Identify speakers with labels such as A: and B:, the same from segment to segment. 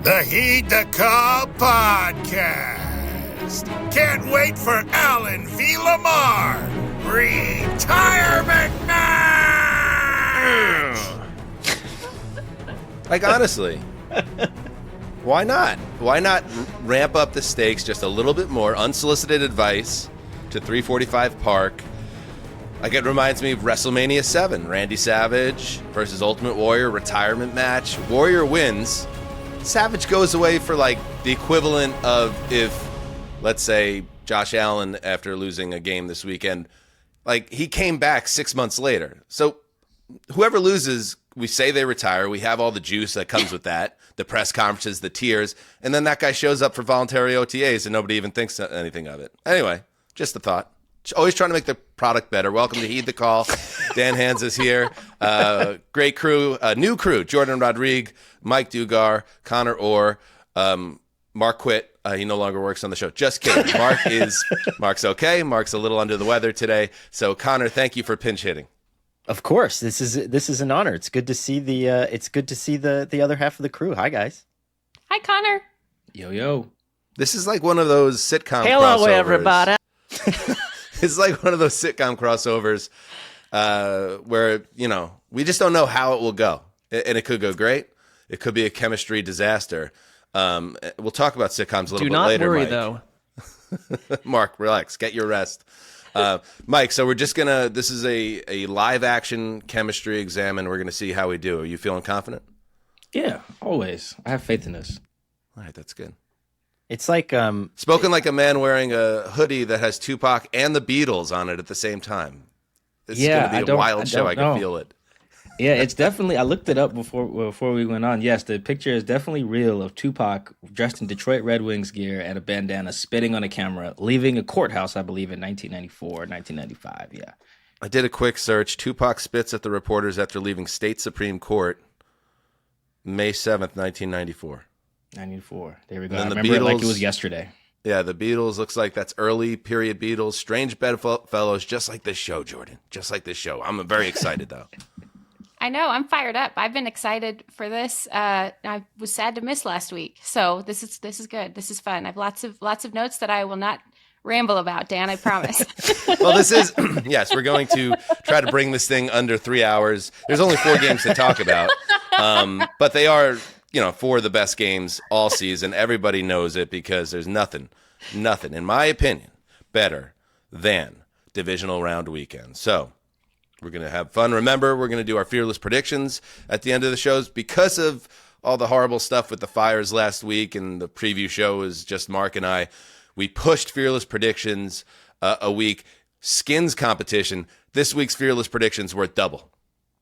A: The Heed the Call podcast. Can't wait for Allen v. Lamar. Retirement match!
B: Like, honestly, why not? Why not ramp up the stakes just a little bit more? Unsolicited advice to 345 Park. Like, it reminds me of WrestleMania 7. Randy Savage versus Ultimate Warrior retirement match. Warrior wins. Savage goes away for, like, the equivalent of if, let's say, Josh Allen, after losing a game this weekend, like, he came back 6 months later. So whoever loses, we say they retire. We have all the juice that comes with that, the press conferences, the tears, and then that guy shows up for voluntary OTAs and nobody even thinks anything of it. Anyway, just a thought. Always trying to make the product better. Welcome to Heed the Call. Dan Hanzus here. Great crew, new crew. Jourdan, Rodrigue, Mike Dugar, Conor Orr. Mark quit. He no longer works on the show. Just kidding. Mark's okay. Mark's a little under the weather today. So Conor, thank you for pinch hitting.
C: Of course, this is an honor. It's good to see the other half of the crew. Hi guys.
D: Hi Conor.
E: Yo.
B: This is like one of those sitcom
C: Hello,
B: crossovers.
C: everybody.
B: It's like one of those sitcom crossovers where, you know, we just don't know how it will go. And it could go great. It could be a chemistry disaster. We'll talk about sitcoms a little bit later.
E: Do not worry,
B: Mike.
E: though.
B: Mark, relax. Get your rest. Mike, so we're just going to – this is a live-action chemistry exam, and we're going to see how we do. Are you feeling confident?
E: Yeah, always. I have faith in this.
B: All right, that's good.
C: It's like
B: Spoken like a man wearing a hoodie that has Tupac and the Beatles on it at the same time. This is going to be a wild show. I can feel it.
E: Yeah, it's definitely. I looked it up before we went on. Yes, the picture is definitely real of Tupac dressed in Detroit Red Wings gear and a bandana, spitting on a camera, leaving a courthouse, I believe, in 1994, 1995. Yeah.
B: I did a quick search. Tupac spits at the reporters after leaving state Supreme Court, May 7th, 1994.
E: 94. There we go.
B: And
E: I
B: then
E: remember it like it was yesterday.
B: Yeah, the Beatles looks like that's early period Beatles. Strange bedfellows, just like this show, Jourdan. Just like this show. I'm very excited though.
D: I know, I'm fired up. I've been excited for this. I was sad to miss last week, so this is good. This is fun. I have lots of notes that I will not ramble about, Dan. I promise.
B: Well, this is yes. We're going to try to bring this thing under 3 hours. There's only 4 games to talk about, but they are, you know, 4 of the best games all season. Everybody knows it because there's nothing, in my opinion, better than divisional round weekend. So we're going to have fun. Remember, we're going to do our fearless predictions at the end of the shows because of all the horrible stuff with the fires last week, and the preview show is just Mark and I. We pushed fearless predictions a week. Skins competition. This week's fearless predictions were double.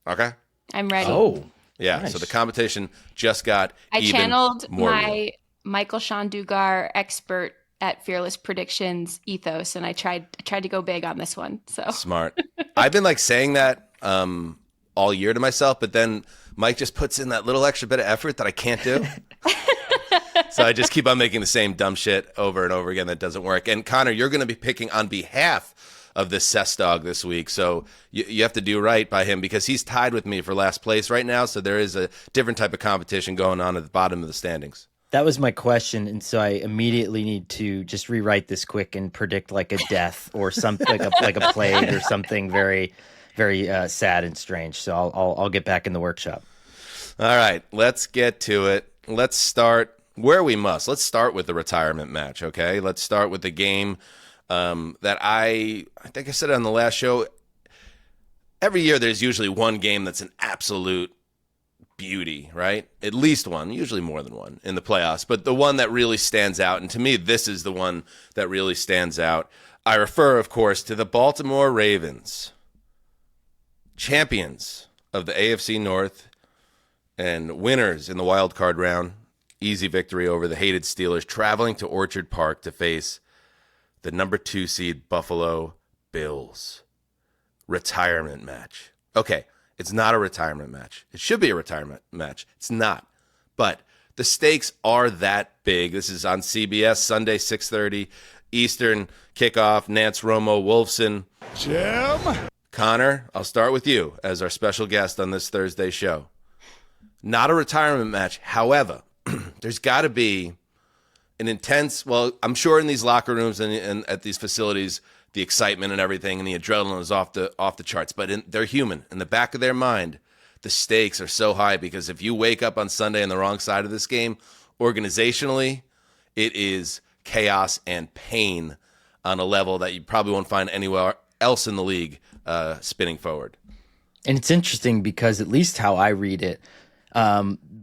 B: Okay?
D: I'm ready.
E: Oh.
B: Yeah,
E: nice.
B: So the competition just got
D: I channeled
B: more
D: my
B: real.
D: Michael-Shawn Dugar expert at fearless predictions ethos, and I tried to go big on this one. So
B: Smart. I've been like saying that all year to myself, but then Mike just puts in that little extra bit of effort that I can't do. So I just keep on making the same dumb shit over and over again that doesn't work. And Conor, you're going to be picking on behalf of this Cess dog this week. So you have to do right by him because he's tied with me for last place right now. So there is a different type of competition going on at the bottom of the standings.
C: that was my question, and so I immediately need to just rewrite this quick and predict like a death or something like a plague or something very, very sad and strange. So I'll get back in the workshop.
B: All right, let's get to it. Let's start where we must. Let's start with the retirement match, okay? Let's start with the game that I think I said it on the last show. Every year there's usually one game that's an absolute beauty, right? At least one, usually more than one in the playoffs, but the one that really stands out, and to me, this is the one that really stands out. I refer, of course, to the Baltimore Ravens, champions of the AFC North and winners in the wild card round. Easy victory over the hated Steelers, traveling to Orchard Park to face the number 2 seed Buffalo Bills. Retirement match. Okay, it's not a retirement match. It should be a retirement match. It's not. But the stakes are that big. This is on CBS, Sunday, 6:30 Eastern kickoff. Nance Romo, Wolfson.
A: Jim?
B: Conor, I'll start with you as our special guest on this Thursday show. Not a retirement match. However, there's got to be an intense, well, I'm sure in these locker rooms and at these facilities, the excitement and everything and the adrenaline is off the charts, but they're human. In the back of their mind, the stakes are so high because if you wake up on Sunday on the wrong side of this game, organizationally, it is chaos and pain on a level that you probably won't find anywhere else in the league spinning forward.
C: And it's interesting because at least how I read it,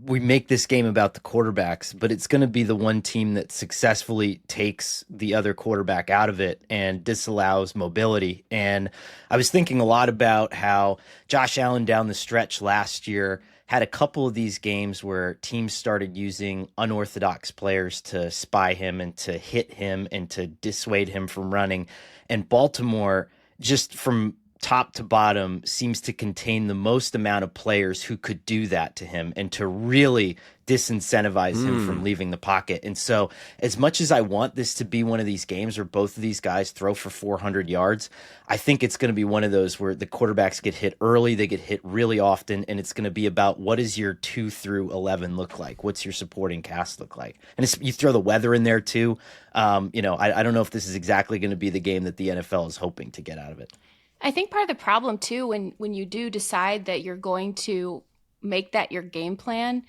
C: we make this game about the quarterbacks, but it's going to be the one team that successfully takes the other quarterback out of it and disallows mobility. And I was thinking a lot about how Josh Allen down the stretch last year had a couple of these games where teams started using unorthodox players to spy him and to hit him and to dissuade him from running. And Baltimore, just from top to bottom, seems to contain the most amount of players who could do that to him and to really disincentivize him from leaving the pocket. And so as much as I want this to be one of these games where both of these guys throw for 400 yards, I think it's going to be one of those where the quarterbacks get hit early, they get hit really often, and it's going to be about what does your 2 through 11 look like? What's your supporting cast look like? And you throw the weather in there too. I don't know if this is exactly going to be the game that the NFL is hoping to get out of it.
D: I think part of the problem too, when you do decide that you're going to make that your game plan,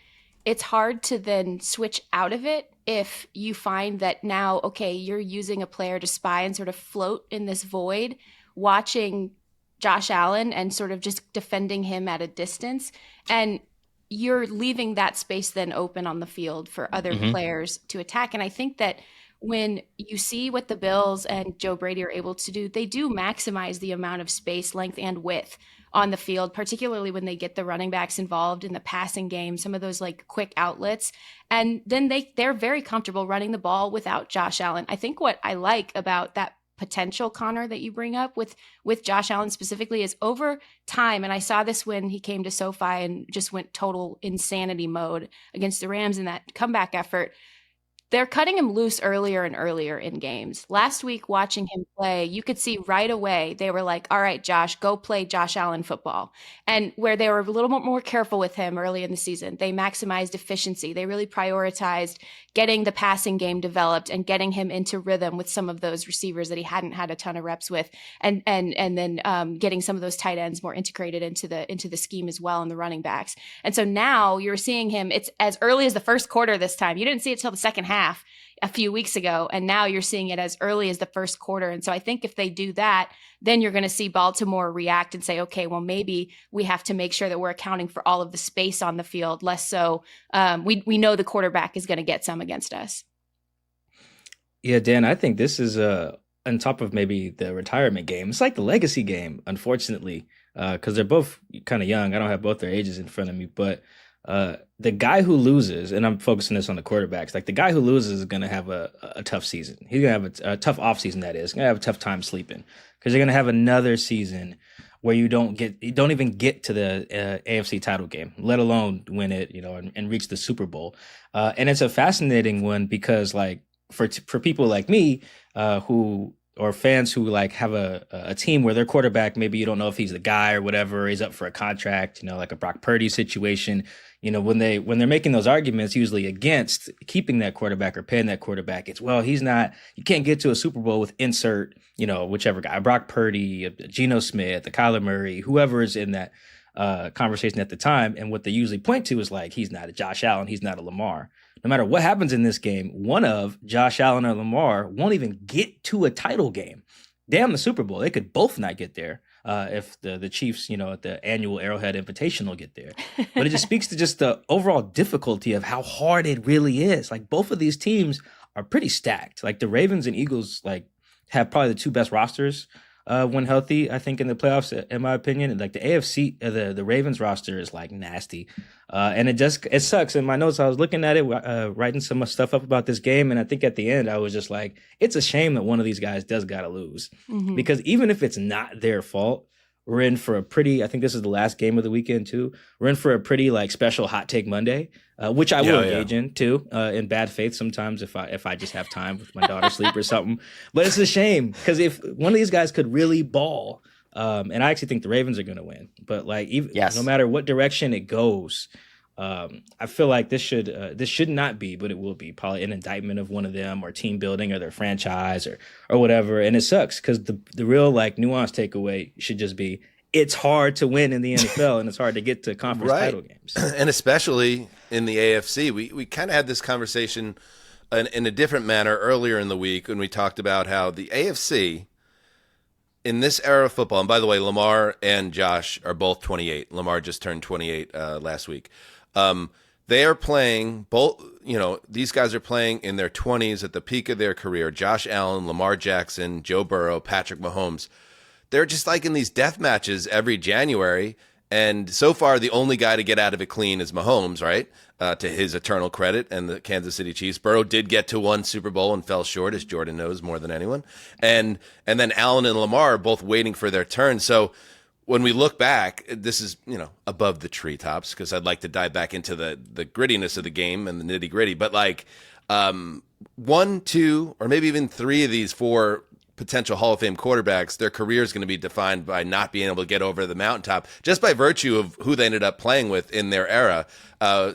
D: it's hard to then switch out of it if you find that now, okay, you're using a player to spy and sort of float in this void, watching Josh Allen and sort of just defending him at a distance. And you're leaving that space then open on the field for other players to attack. And I think that when you see what the Bills and Joe Brady are able to do, they do maximize the amount of space, length, and width on the field, particularly when they get the running backs involved in the passing game, some of those like quick outlets. And then they're very comfortable running the ball without Josh Allen. I think what I like about that potential, Connor, that you bring up with Josh Allen specifically is over time, and I saw this when he came to SoFi and just went total insanity mode against the Rams in that comeback effort. They're cutting him loose earlier and earlier in games. Last week, watching him play, you could see right away, they were like, all right, Josh, go play Josh Allen football. And where they were a little bit more careful with him early in the season, they maximized efficiency. They really prioritized getting the passing game developed and getting him into rhythm with some of those receivers that he hadn't had a ton of reps with. And then getting some of those tight ends more integrated into the scheme as well, and the running backs. And so now you're seeing him, it's as early as the first quarter this time. You didn't see it till the second half a few weeks ago, and now you're seeing it as early as the first quarter. And so I think if they do that, then you're going to see Baltimore react and say, okay, well, maybe we have to make sure that we're accounting for all of the space on the field, less so we know the quarterback is going to get some against us.
E: Yeah, Dan, I think this is on top of maybe the retirement game. It's like the legacy game, unfortunately, because they're both kind of young. I don't have both their ages in front of me, but the guy who loses, and I'm focusing this on the quarterbacks, like the guy who loses is going to have a tough season. He's going to have a tough offseason, that is. He's going to have a tough time sleeping because you're going to have another season where you don't even get to the AFC title game, let alone win it, and reach the Super Bowl. And it's a fascinating one because, like, for people like me, or fans who like have a team where their quarterback, maybe you don't know if he's the guy or whatever, he's up for a contract, like a Brock Purdy situation. When they're making those arguments, usually against keeping that quarterback or paying that quarterback, it's, well, you can't get to a Super Bowl with insert, whichever guy, Brock Purdy, Geno Smith, the Kyler Murray, whoever is in that conversation at the time. And what they usually point to is like, he's not a Josh Allen, he's not a Lamar. No matter what happens in this game, one of Josh Allen or Lamar won't even get to a title game. Damn the Super Bowl. They could both not get there if the Chiefs, at the annual Arrowhead Invitational get there. But it just speaks to just the overall difficulty of how hard it really is. Like, both of these teams are pretty stacked. Like, the Ravens and Eagles, like, have probably the two best rosters when healthy, I think, in the playoffs, in my opinion. And like the AFC, the Ravens roster is like nasty. And it sucks. In my notes, I was looking at it, writing some stuff up about this game. And I think at the end, I was just like, it's a shame that one of these guys does got to lose. Mm-hmm. Because even if it's not their fault, we're in for I think this is the last game of the weekend too. We're in for a pretty like special hot take Monday, which I will engage in too, in bad faith sometimes if I just have time with my daughter sleep or something. But it's a shame because if one of these guys could really ball, and I actually think the Ravens are going to win, but like no matter what direction it goes, I feel like this should not be, but it will be probably an indictment of one of them, or team building, or their franchise, or whatever. And it sucks because the real like nuanced takeaway should just be it's hard to win in the NFL and it's hard to get to conference title games.
B: And especially in the AFC, we kind of had this conversation in a different manner earlier in the week when we talked about how the AFC in this era of football, and by the way, Lamar and Josh are both 28. Lamar just turned 28 last week. They are playing both, these guys are playing in their 20s at the peak of their career. Josh Allen, Lamar Jackson, Joe Burrow, Patrick Mahomes. They're just like in these death matches every January. And so far, the only guy to get out of it clean is Mahomes, right? To his eternal credit, and the Kansas City Chiefs. Burrow did get to one Super Bowl and fell short, as Jourdan knows more than anyone. And then Allen and Lamar are both waiting for their turn. So when we look back, this is, above the treetops, because I'd like to dive back into the grittiness of the game and the nitty gritty. But like 1, 2, or maybe even 3 of these 4 potential Hall of Fame quarterbacks, their career is going to be defined by not being able to get over the mountaintop just by virtue of who they ended up playing with in their era.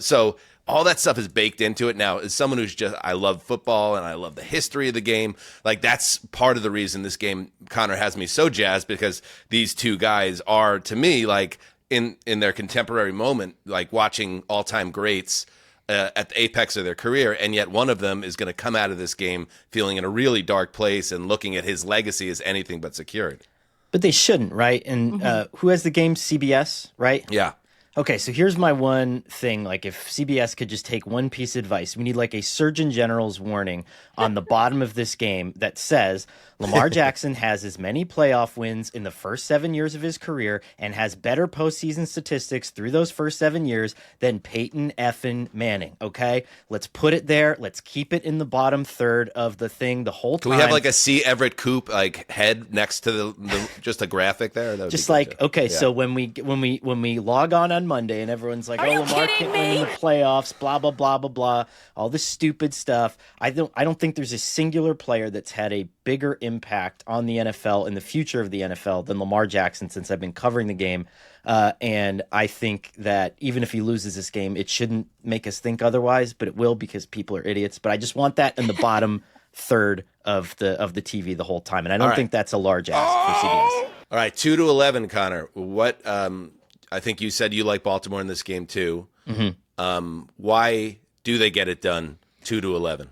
B: So all that stuff is baked into it. Now, as someone who's I love football and I love the history of the game, like that's part of the reason this game, Conor, has me so jazzed, because these two guys are, to me, like in their contemporary moment, like watching all-time greats at the apex of their career, and yet one of them is going to come out of this game feeling in a really dark place and looking at his legacy as anything but secured.
C: But they shouldn't, right? And who has the game? CBS, right?
B: Yeah.
C: Okay, so here's my one thing. Like, if CBS could just take one piece of advice, we need like a Surgeon General's warning on the bottom of this game that says Lamar Jackson has as many playoff wins in the first 7 years of his career and has better postseason statistics through those first 7 years than Peyton effing Manning. Okay, let's put it there. Let's keep it in the bottom third of the thing the whole time.
B: Can we have like a C. Everett Koop like head next to the just a graphic there?
C: Just like okay, yeah. So when we log on Monday and everyone's like, oh, Lamar can't win in the playoffs, blah blah blah blah blah, all this stupid stuff. I don't think there's a singular player that's had a bigger impact on the NFL and the future of the NFL than Lamar Jackson since I've been covering the game. And I think that even if he loses this game, it shouldn't make us think otherwise, but it will, because people are idiots. But I just want that in the bottom third of the TV the whole time. And I don't think that's a large ask for CBS.
B: All right, 2-11, Conor. What I think you said you like Baltimore in this game too. Mm-hmm. Why do they get it done 2-11?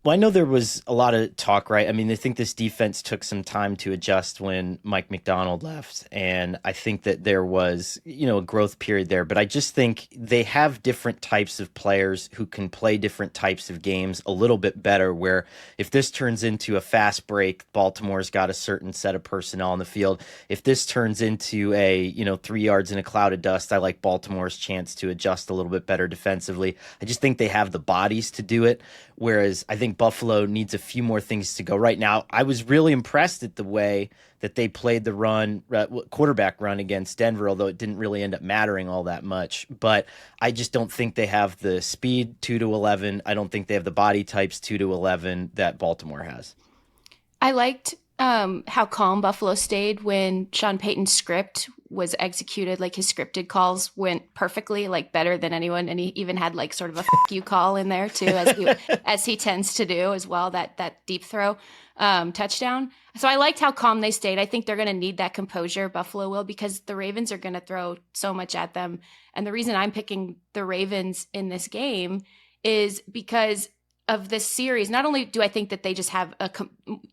C: Well, I know there was a lot of talk, right? I mean, I think this defense took some time to adjust when Mike Macdonald left, and I think that there was, a growth period there. But I just think they have different types of players who can play different types of games a little bit better, where if this turns into a fast break, Baltimore's got a certain set of personnel on the field. If this turns into a, 3 yards in a cloud of dust, I like Baltimore's chance to adjust a little bit better defensively. I just think they have the bodies to do it, whereas I think Buffalo needs a few more things to go right now. I was really impressed at the way that they played the quarterback run against Denver, although it didn't really end up mattering all that much. But I just don't think they have the speed 2-11. I don't think they have the body types 2-11 that Baltimore has. I
D: liked how calm Buffalo stayed when Sean Payton's script was executed. Like, his scripted calls went perfectly, like better than anyone, and he even had like sort of a "f you" call in there too, as he tends to do as well. That deep throw touchdown. So I liked how calm they stayed. I think they're going to need that composure, Buffalo will, because the Ravens are going to throw so much at them. And the reason I'm picking the Ravens in this game is because of this series. Not only do I think that they just have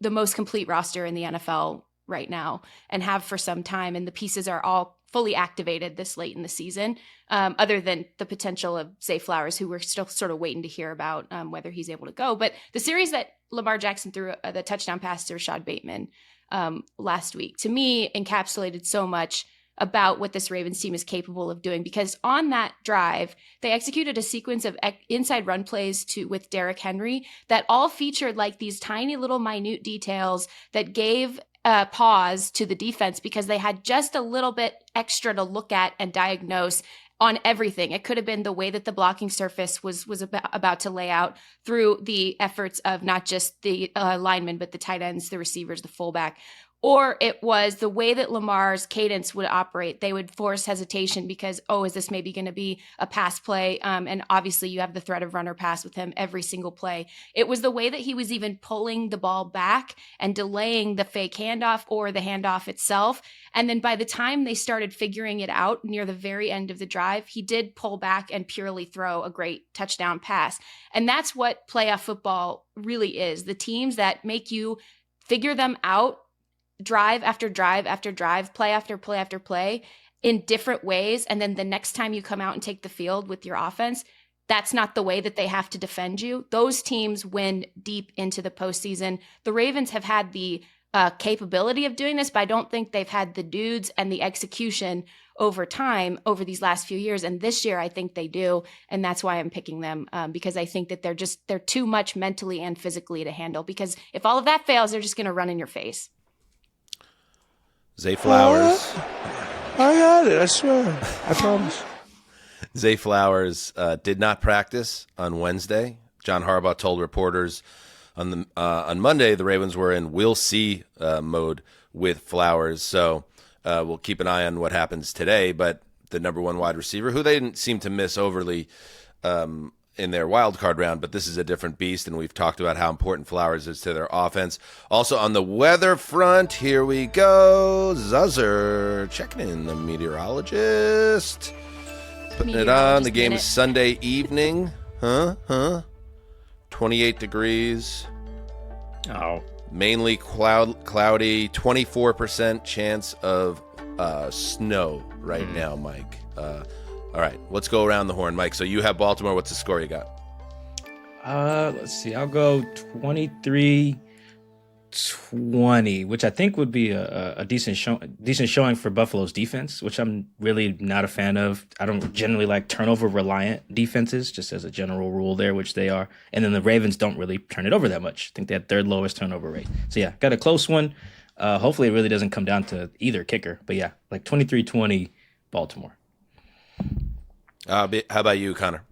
D: the most complete roster in the NFL right now and have for some time, and the pieces are all fully activated this late in the season, other than the potential of Zay Flowers, who we're still sort of waiting to hear about whether he's able to go. But the series that Lamar Jackson threw the touchdown pass to Rashad Bateman last week, to me, encapsulated so much about what this Ravens team is capable of doing, because on that drive, they executed a sequence of inside run plays with Derrick Henry that all featured like these tiny little minute details that gave pause to the defense, because they had just a little bit extra to look at and diagnose on everything. It could have been the way that the blocking surface was about to lay out through the efforts of not just the linemen, but the tight ends, the receivers, the fullback. or it was the way that Lamar's cadence would operate. They would force hesitation because, is this maybe going to be a pass play? And obviously you have the threat of runner pass with him every single play. It was the way that he was even pulling the ball back and delaying the fake handoff or the handoff itself. And then by the time they started figuring it out near the very end of the drive, he did pull back and purely throw a great touchdown pass. And that's what playoff football really is. The teams that make you figure them out drive after drive after drive, play after play after play in different ways. And then the next time you come out and take the field with your offense, that's not the way that they have to defend you. Those teams win deep into the postseason. The Ravens have had the capability of doing this, but I don't think they've had the dudes and the execution over time over these last few years. And this year, I think they do. And that's why I'm picking them, because I think that they're too much mentally and physically to handle, because if all of that fails, they're just going to run in your face.
B: Zay Flowers.
A: I got it, I swear. I promise.
B: Zay Flowers did not practice on Wednesday. John Harbaugh told reporters on Monday the Ravens were in we'll see mode with Flowers. So we'll keep an eye on what happens today. But the number one wide receiver, who they didn't seem to miss overly in their wild card round, but this is a different beast, and we've talked about how important Flowers is to their offense. Also on the weather front, here we go. Zuzzer checking in, the meteorologist. Putting it on. The game is Sunday evening. 28 degrees.
C: Oh.
B: Mainly cloudy. 24% chance of snow right now, Mike. All right, let's go around the horn, Mike. So you have Baltimore. What's the score you got?
E: Let's see. I'll go 23-20, which I think would be a decent showing for Buffalo's defense, which I'm really not a fan of. I don't generally like turnover-reliant defenses, just as a general rule there, which they are. And then the Ravens don't really turn it over that much. I think they had third lowest turnover rate. So, yeah, got a close one. Hopefully it really doesn't come down to either kicker. But, yeah, like 23-20 Baltimore.
B: How about you, Connor?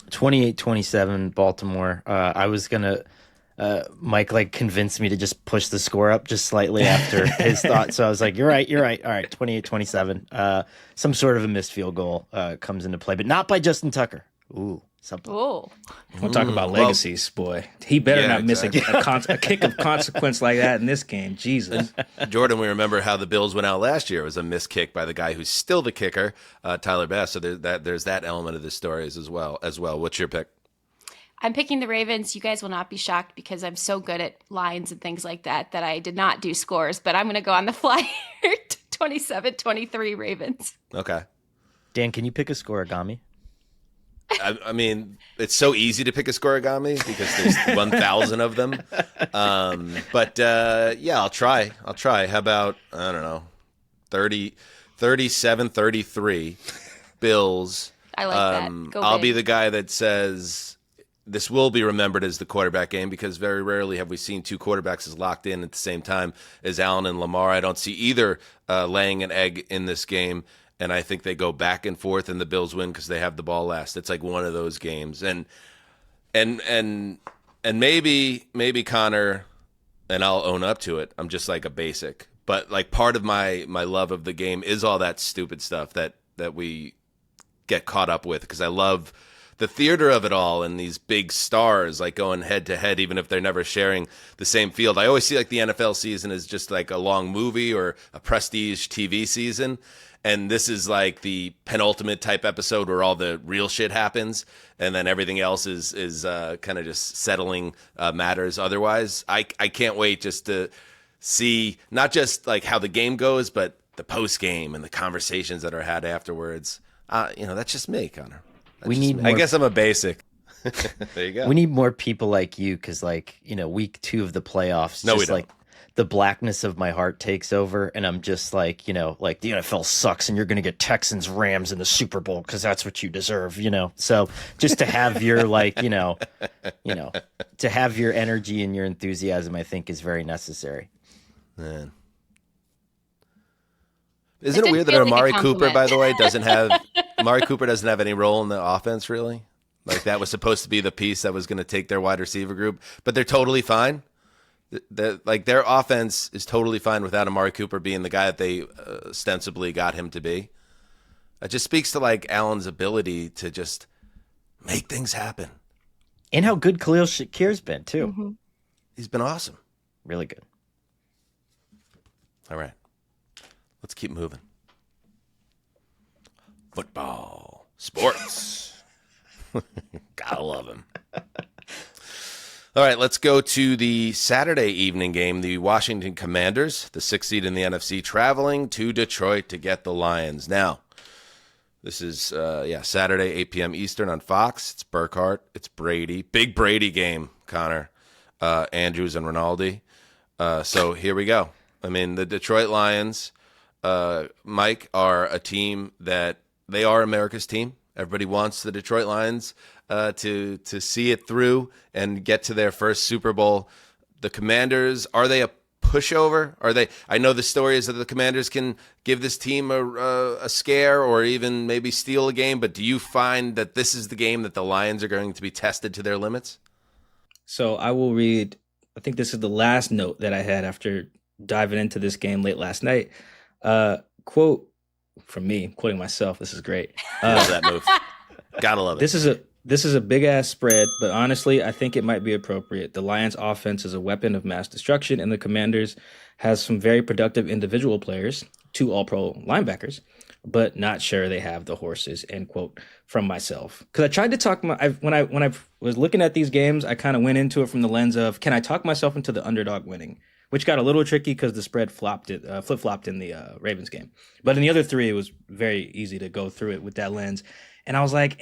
C: 28-27 Baltimore. I was going to Mike convinced me to just push the score up just slightly after his thought. So I was like, you're right. All right, 28-27. Some sort of a missed field goal comes into play, but not by Justin Tucker. Ooh, something.
D: Ooh.
E: We'll talk about legacies, boy. He better not miss a kick of consequence like that in this game. Jesus.
B: Jourdan, we remember how the Bills went out last year. It was a missed kick by the guy who's still the kicker, Tyler Bass. So there's that element of the story as well. What's your pick?
D: I'm picking the Ravens. You guys will not be shocked because I'm so good at lines and things like that I did not do scores, but I'm going to go on the fly here. 27-23 Ravens.
B: Okay.
C: Dan, can you pick a scoregami?
B: I mean, it's so easy to pick a scoregami because there's 1,000 of them. But yeah, I'll try. How about, I don't know, 37-33 Bills.
D: I like that. Go
B: I'll
D: big.
B: be the guy that says this will be remembered as the quarterback game because very rarely have we seen two quarterbacks as locked in at the same time as Allen and Lamar. I don't see either laying an egg in this game. And I think they go back and forth, and the Bills win because they have the ball last. It's like one of those games, and maybe Connor, and I'll own up to it. I'm just like a basic, but like part of my love of the game is all that stupid stuff that we get caught up with because I love the theater of it all and these big stars like going head to head, even if they're never sharing the same field. I always see like the NFL season is just like a long movie or a prestige TV season. And this is like the penultimate type episode where all the real shit happens, and then everything else is kind of just settling matters. Otherwise, I can't wait just to see not just like how the game goes, but the post game and the conversations that are had afterwards. That's just me, Connor.
C: We need more,
B: I guess I'm a basic. There you go.
C: We need more people like you because, week 2 of the playoffs,
B: no,
C: just
B: we don't.
C: like the blackness of my heart takes over, and I'm just like, the NFL sucks, and you're going to get Texans Rams in the Super Bowl because that's what you deserve, So just to have your to have your energy and your enthusiasm, I think is very necessary.
B: Man. Isn't it weird that Amari Cooper, by the way, doesn't have any role in the offense, really? Like that was supposed to be the piece that was going to take their wide receiver group, but they're totally fine. Like their offense is totally fine without Amari Cooper being the guy that they ostensibly got him to be. It just speaks to like Allen's ability to just make things happen.
C: And how good Khalil Shakir's been too.
D: Mm-hmm.
B: He's been awesome.
C: Really good.
B: All right. Let's keep moving. Football. Sports. Gotta love him. All right, let's go to the Saturday evening game. The Washington Commanders, the 6th seed in the NFC, traveling to Detroit to get the Lions. Now, this is Saturday, 8 p.m. Eastern on Fox. It's Burkhardt. It's Brady. Big Brady game, Connor. Andrews and Rinaldi. So here we go. I mean, the Detroit Lions, Mike, are a team that they are America's team. Everybody wants the Detroit Lions to see it through and get to their first Super Bowl. The Commanders, are they a pushover? Are they? I know the story is that the Commanders can give this team a scare or even maybe steal a game, but do you find that this is the game that the Lions are going to be tested to their limits?
E: So I will read, I think this is the last note that I had after diving into this game late last night. Quote from me, quoting myself, this is great.
B: Love that move. Gotta love it.
E: This is a big ass spread, but honestly, I think it might be appropriate. The Lions offense is a weapon of mass destruction, and the Commanders has some very productive individual players, 2 all-pro linebackers, but not sure they have the horses, end quote, from myself. Because I tried to talk, when I was looking at these games, I kind of went into it from the lens of, can I talk myself into the underdog winning? Which got a little tricky because the spread flip-flopped in the Ravens game. But in the other 3, it was very easy to go through it with that lens. And I was like,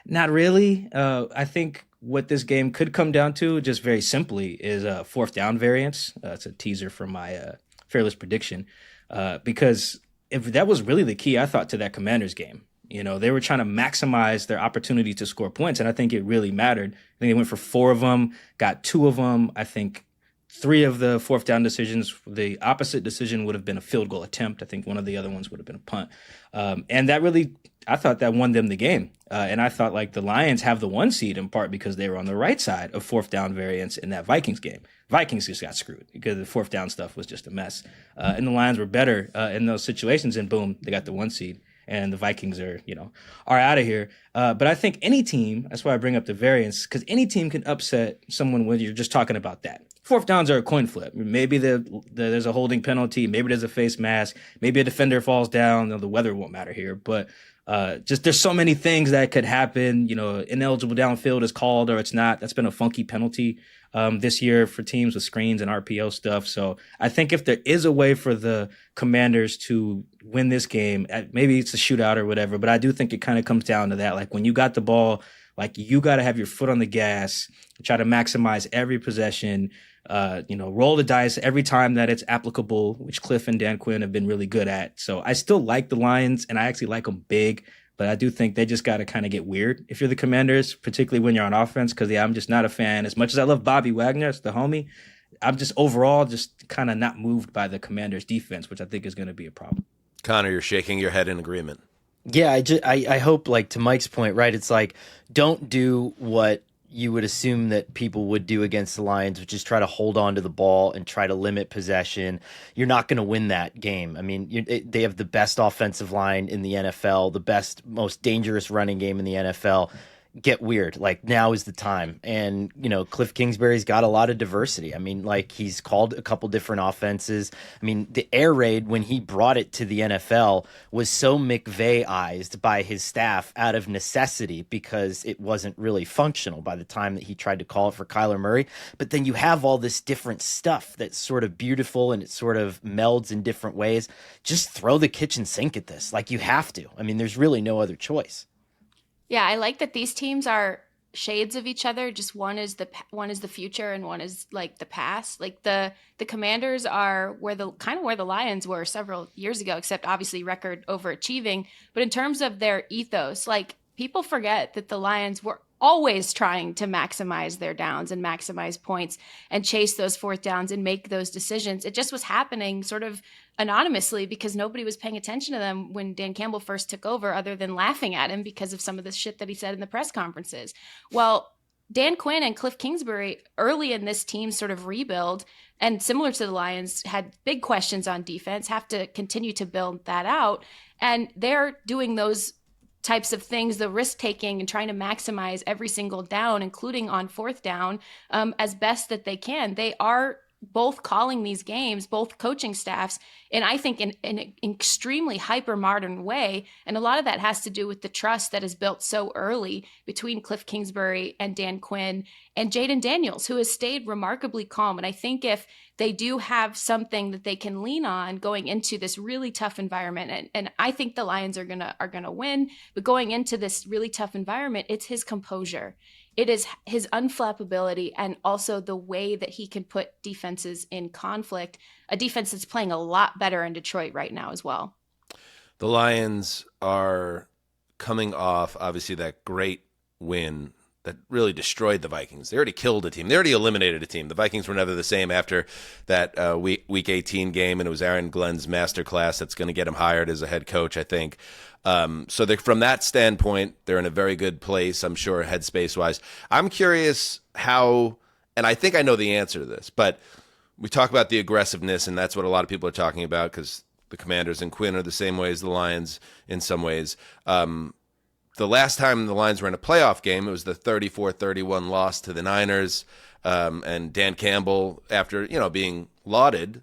E: not really. I think what this game could come down to, just very simply, is a 4th down variance. It's a teaser for my fearless prediction. Because if that was really the key, I thought, to that Commanders game. You know, they were trying to maximize their opportunity to score points, and I think it really mattered. I think they went for 4 of them, got 2 of them. I think 3 of the 4th down decisions, the opposite decision would have been a field goal attempt. I think one of the other ones would have been a punt. And that really, I thought that won them the game. And I thought like the Lions have the 1 seed in part because they were on the right side of 4th down variance in that Vikings game. Vikings just got screwed because the 4th down stuff was just a mess. And the Lions were better in those situations, and boom, they got the 1 seed. And the Vikings are out of here. But I think any team, that's why I bring up the variance, because any team can upset someone when you're just talking about that. 4th downs are a coin flip. Maybe there's a holding penalty. Maybe there's a face mask. Maybe a defender falls down. The weather won't matter here. But just there's so many things that could happen. Ineligible downfield is called or it's not. That's been a funky penalty this year for teams with screens and RPO stuff. So I think if there is a way for the Commanders to win this game, maybe it's a shootout or whatever, but I do think it kind of comes down to that. Like when you got the ball, like you got to have your foot on the gas, try to maximize every possession, roll the dice every time that it's applicable, which Cliff and Dan Quinn have been really good at. So I still like the Lions, and I actually like them big, but I do think they just got to kind of get weird if you're the Commanders, particularly when you're on offense, because, I'm just not a fan. As much as I love Bobby Wagner, it's the homie, I'm just overall just kind of not moved by the Commanders' defense, which I think is going to be a problem.
B: Connor, you're shaking your head in agreement.
C: Yeah, I hope, like, to Mike's point, right, it's like, don't do what you would assume that people would do against the Lions, which is try to hold on to the ball and try to limit possession. You're not going to win that game. I mean, they have the best offensive line in the NFL, the best, most dangerous running game in the NFL. Get weird. Like, now is the time. And, Cliff Kingsbury's got a lot of diversity. I mean, like, he's called a couple different offenses. I mean, the air raid, when he brought it to the NFL, was so McVay-ized by his staff out of necessity because it wasn't really functional by the time that he tried to call it for Kyler Murray. But then you have all this different stuff that's sort of beautiful and it sort of melds in different ways. Just throw the kitchen sink at this. Like, you have to. I mean, there's really no other choice.
D: Yeah, I like that these teams are shades of each other. Just one is the future and one is like the past. Like the Commanders are where the Lions were several years ago, except obviously record overachieving. But in terms of their ethos, like people forget that the Lions were always trying to maximize their downs and maximize points and chase those 4th downs and make those decisions. It just was happening sort of anonymously because nobody was paying attention to them when Dan Campbell first took over, other than laughing at him because of some of the shit that he said in the press conferences. Well, Dan Quinn and Cliff Kingsbury early in this team's sort of rebuild, and similar to the Lions, had big questions on defense, have to continue to build that out. And they're doing those types of things, the risk taking and trying to maximize every single down, including on fourth down, as best that they can. They are both calling these games, both coaching staffs, and I think in an extremely hyper modern way. And a lot of that has to do with the trust that is built so early between Cliff Kingsbury and Dan Quinn and Jayden Daniels, who has stayed remarkably calm. And I think if they do have something that they can lean on going into this really tough environment, and I think the Lions are gonna win, but going into this really tough environment, it's his composure. It is his unflappability and also the way that he can put defenses in conflict, a defense that's playing a lot better in Detroit right now as well.
B: The Lions are coming off, obviously, that great win that really destroyed the Vikings. They already killed a team. They already eliminated a team. The Vikings were never the same after that week 18 game, and it was Aaron Glenn's masterclass that's going to get him hired as a head coach, I think. So from that standpoint, they're in a very good place, I'm sure, headspace-wise. I'm curious how, and I think I know the answer to this, but we talk about the aggressiveness, and that's what a lot of people are talking about because the Commanders and Quinn are the same way as the Lions in some ways. The last time the Lions were in a playoff game, it was the 34-31 loss to the Niners. And Dan Campbell, after being lauded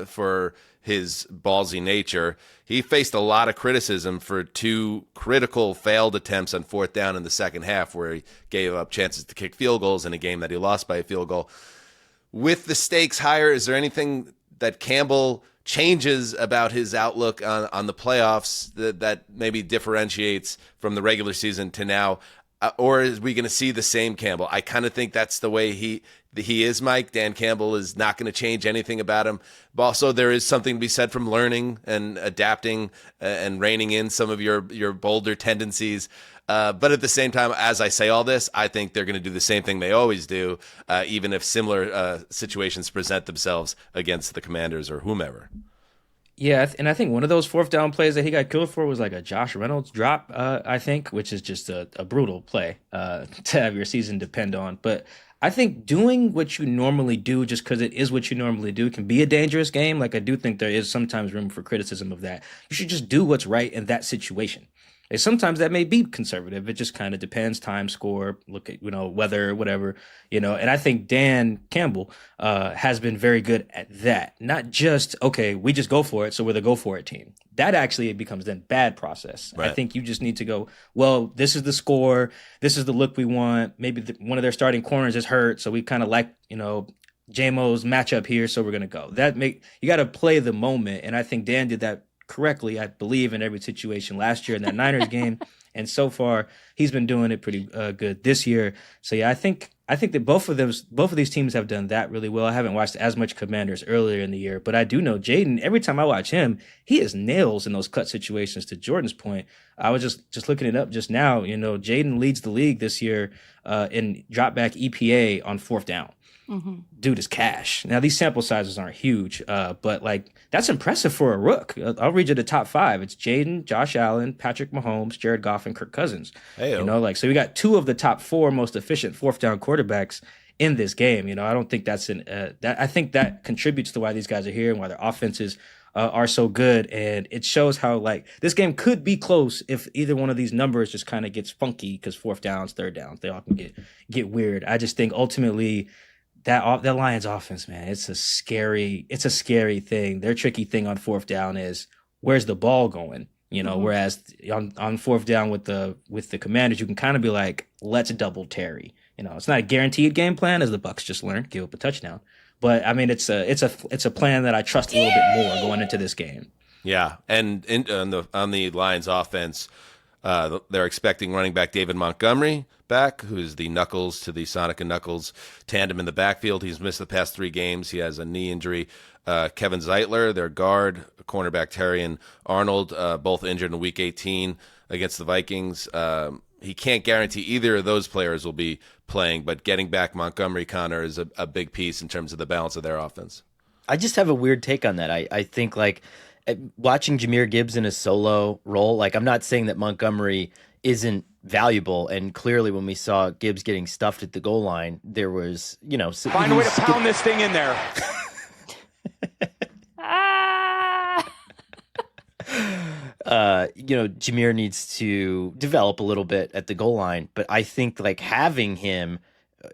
B: for his ballsy nature, he faced a lot of criticism for two critical failed attempts on fourth down in the second half, where he gave up chances to kick field goals in a game that he lost by a field goal. With the stakes higher, is there anything that Campbell changes about his outlook on the playoffs that maybe differentiates from the regular season to now? Or is we going to see the same Campbell? I kind of think that's the way he is, Mike. Dan Campbell is not going to change anything about him. But also there is something to be said from learning and adapting and reining in some of your bolder tendencies. But at the same time, as I say all this, I think they're going to do the same thing they always do, even if similar situations present themselves against the Commanders or whomever.
E: Yeah, and I think one of those fourth down plays that he got killed for was like a Josh Reynolds drop, I think, which is just a brutal play to have your season depend on. But I think doing what you normally do just because it is what you normally do can be a dangerous game. Like, I do think there is sometimes room for criticism of that. You should just do what's right in that situation. And sometimes that may be conservative. It just kind of depends. Time, score, look at, weather, whatever, And I think Dan Campbell has been very good at that. Not just, okay, we just go for it, so we're the go for it team. That actually becomes then bad process. Right. I think you just need to go, well, this is the score. This is the look we want. Maybe one of their starting corners is hurt, so we kind of like, JMO's matchup here, so we're going to go. You got to play the moment, and I think Dan did that correctly, I believe, in every situation last year in that Niners game, and so far he's been doing it pretty good this year. So yeah, I think that both of these teams have done that really well. I haven't watched as much Commanders earlier in the year, but I do know Jayden. Every time I watch him, he is nails in those cut situations. To Jordan's point, I was just looking it up just now. Jayden leads the league this year in drop back EPA on fourth down. Mm-hmm. Dude is cash. Now, these sample sizes aren't huge, but that's impressive for a rook. I'll read you the top five. It's Jayden, Josh Allen, Patrick Mahomes, Jared Goff, and Kirk Cousins. Hey-o. So we got two of the top four most efficient fourth down quarterbacks in this game. I don't think that's I think that contributes to why these guys are here and why their offenses are so good. And it shows how this game could be close if either one of these numbers just kind of gets funky, because fourth downs, third downs, they all can get weird. I just think ultimately that Lions offense, man, it's a scary thing. Their tricky thing on fourth down is where's the ball going, mm-hmm. Whereas on fourth down with the Commanders, you can kind of be like, let's double Terry. It's not a guaranteed game plan, as the Bucs just learned, give up a touchdown. But I mean, it's a plan that I trust a little bit more going into this game.
B: Yeah, and on the Lions offense, they're expecting running back David Montgomery back, who's the Knuckles to the Sonic and Knuckles tandem in the backfield. He's missed the past 3 games. He has a knee injury. Kevin Zeitler, their guard, cornerback Terry and Arnold, both injured in Week 18 against the Vikings. He can't guarantee either of those players will be playing, but getting back Montgomery, Connor, is a big piece in terms of the balance of their offense.
C: I just have a weird take on that. I think watching Jahmyr Gibbs in a solo role, I'm not saying that Montgomery isn't valuable. And clearly when we saw Gibbs getting stuffed at the goal line, there was,
F: find a way to pound this thing in there.
C: Jameer needs to develop a little bit at the goal line, but I think like having him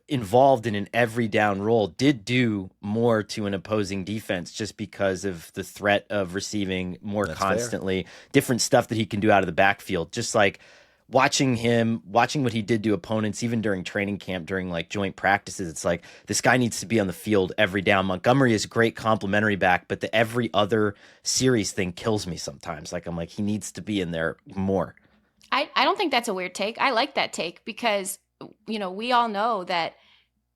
C: involved in an every down role did do more to an opposing defense just because of the threat of receiving more constantly, different stuff that he can do out of the backfield. Just like watching what he did to opponents, even during training camp, during like joint practices, it's like this guy needs to be on the field every down. Montgomery is a great complimentary back, but the every other series thing kills me sometimes. Like I'm like, he needs to be in there more.
D: I don't think that's a weird take. I like that take because, we all know that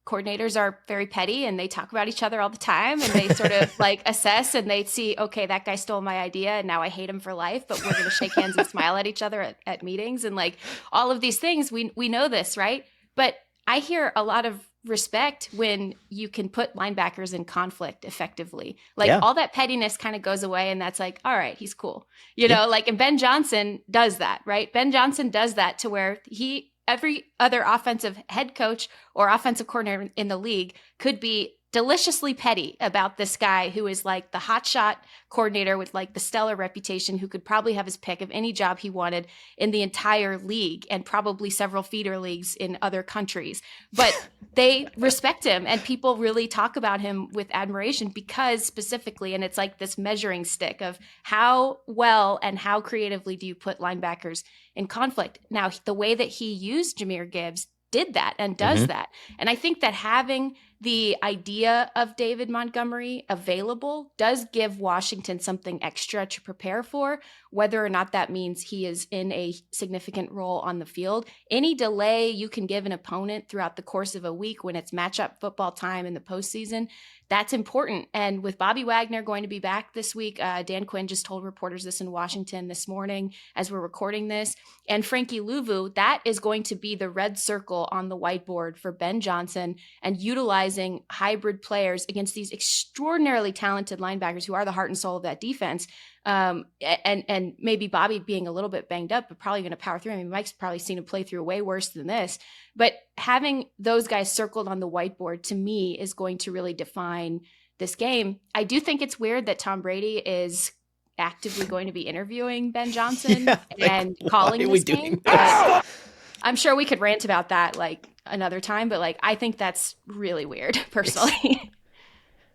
D: coordinators are very petty and they talk about each other all the time and they sort of like assess and they see, okay, that guy stole my idea and now I hate him for life, but we're going to shake hands and smile at each other at meetings and like all of these things. We know this, right? But I hear a lot of respect when you can put linebackers in conflict effectively. Like all that pettiness kind of goes away and that's like, all right, he's cool. And Ben Johnson does that, right? Ben Johnson does that to where every other offensive head coach or offensive coordinator in the league could be deliciously petty about this guy who is like the hotshot coordinator with like the stellar reputation who could probably have his pick of any job he wanted in the entire league and probably several feeder leagues in other countries. But they respect him and people really talk about him with admiration because specifically, and it's like this measuring stick of how well and how creatively do you put linebackers in conflict. Now, the way that he used Jahmyr Gibbs did that and does that. And I think that having the idea of David Montgomery available does give Washington something extra to prepare for, whether or not that means he is in a significant role on the field. Any delay you can give an opponent throughout the course of a week when it's matchup football time in the postseason, that's important. And with Bobby Wagner going to be back this week, Dan Quinn just told reporters this in Washington this morning as we're recording this, and Frankie Louvu, that is going to be the red circle on the whiteboard for Ben Johnson and utilizing hybrid players against these extraordinarily talented linebackers who are the heart and soul of that defense. And maybe Bobby being a little bit banged up, but probably going to power through. I mean, Mike's probably seen him play through way worse than this. But having those guys circled on the whiteboard, to me, is going to really define this game. I do think it's weird that Tom Brady is actively going to be interviewing Ben Johnson and calling this game. I'm sure we could rant about that like another time, but like I think that's really weird, personally.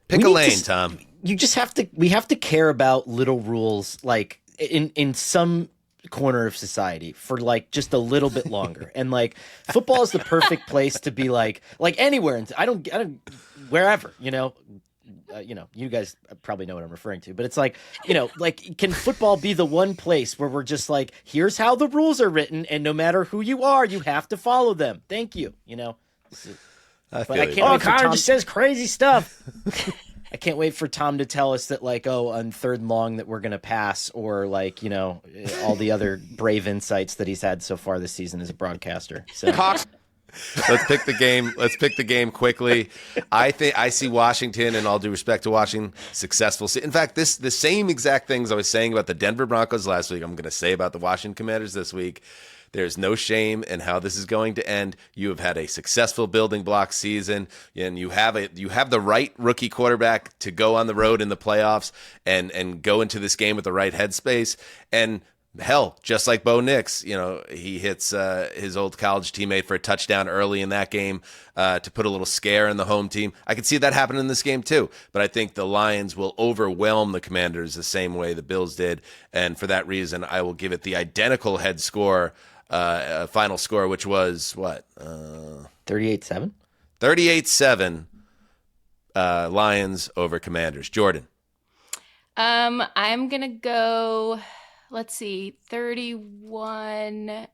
B: Pick a lane, Tom.
C: We have to care about little rules like in some corner of society for like just a little bit longer. And like football is the perfect place to be like anywhere. I don't wherever, you guys probably know what I'm referring to, but it's like, like can football be the one place where we're just like, here's how the rules are written and no matter who you are, you have to follow them. Thank you. But I can't wait for Connor just says crazy stuff. I can't wait for Tom to tell us that like, on third and long that we're going to pass or like, all the other brave insights that he's had so far this season as a broadcaster. So
B: Let's pick the game. Let's pick the game quickly. I see Washington, and all due respect to Washington, successful. In fact, the same exact things I was saying about the Denver Broncos last week, I'm going to say about the Washington Commanders this week. There's no shame in how this is going to end. You have had a successful building block season, and you have the right rookie quarterback to go on the road in the playoffs and go into this game with the right headspace. And hell, just like Bo Nix, he hits his old college teammate for a touchdown early in that game to put a little scare in the home team. I could see that happen in this game too, but I think the Lions will overwhelm the Commanders the same way the Bills did, and for that reason, I will give it the identical final score, which was what?
C: 38-7?
B: 38-7, Lions over Commanders. Jourdan.
D: I'm going to go... Let's see, 31-14.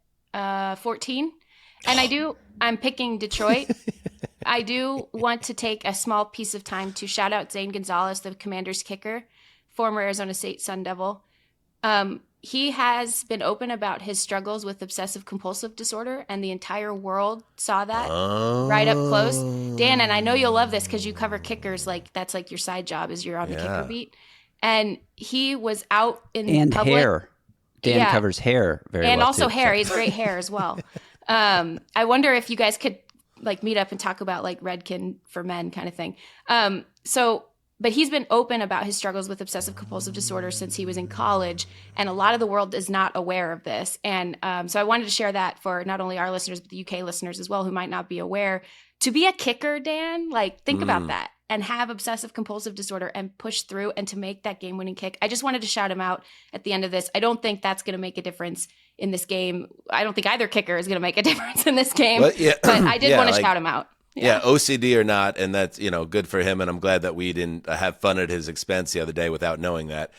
D: And I'm picking Detroit. I do want to take a small piece of time to shout out Zane Gonzalez, the Commanders kicker, former Arizona State Sun Devil. He has been open about his struggles with obsessive compulsive disorder, and the entire world saw that right up close. Dan, and I know you'll love this because you cover kickers. Like that's like your side job is you're on the kicker beat. And he was out in public.
G: Hair. Dan covers hair very well.
D: And also
G: too,
D: hair.
G: so.
D: He has great hair as well. I wonder if you guys could like meet up and talk about like Redkin for men kind of thing. But he's been open about his struggles with obsessive compulsive disorder since he was in college. And a lot of the world is not aware of this. And so I wanted to share that for not only our listeners, but the UK listeners as well, who might not be aware. To be a kicker, Dan, like think about that and have obsessive compulsive disorder and push through and to make that game-winning kick. I just wanted to shout him out at the end of this. I don't think that's going to make a difference in this game. I don't think either kicker is going to make a difference in this game. But I did want to shout him out.
B: Yeah, OCD or not, and that's good for him. And I'm glad that we didn't have fun at his expense the other day without knowing that.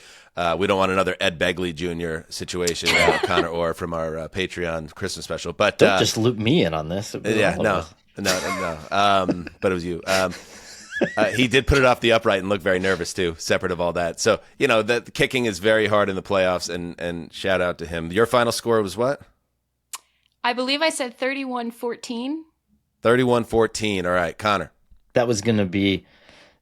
B: We don't want another Ed Begley Jr. situation, Conor Orr from our Patreon Christmas special. But
C: don't just loop me in on this.
B: No. But it was you. He did put it off the upright and look very nervous too. Separate of all that, so the kicking is very hard in the playoffs. And shout out to him. Your final score was what?
D: I believe I said 31-14.
B: 31-14. All right, Connor.
C: That was gonna be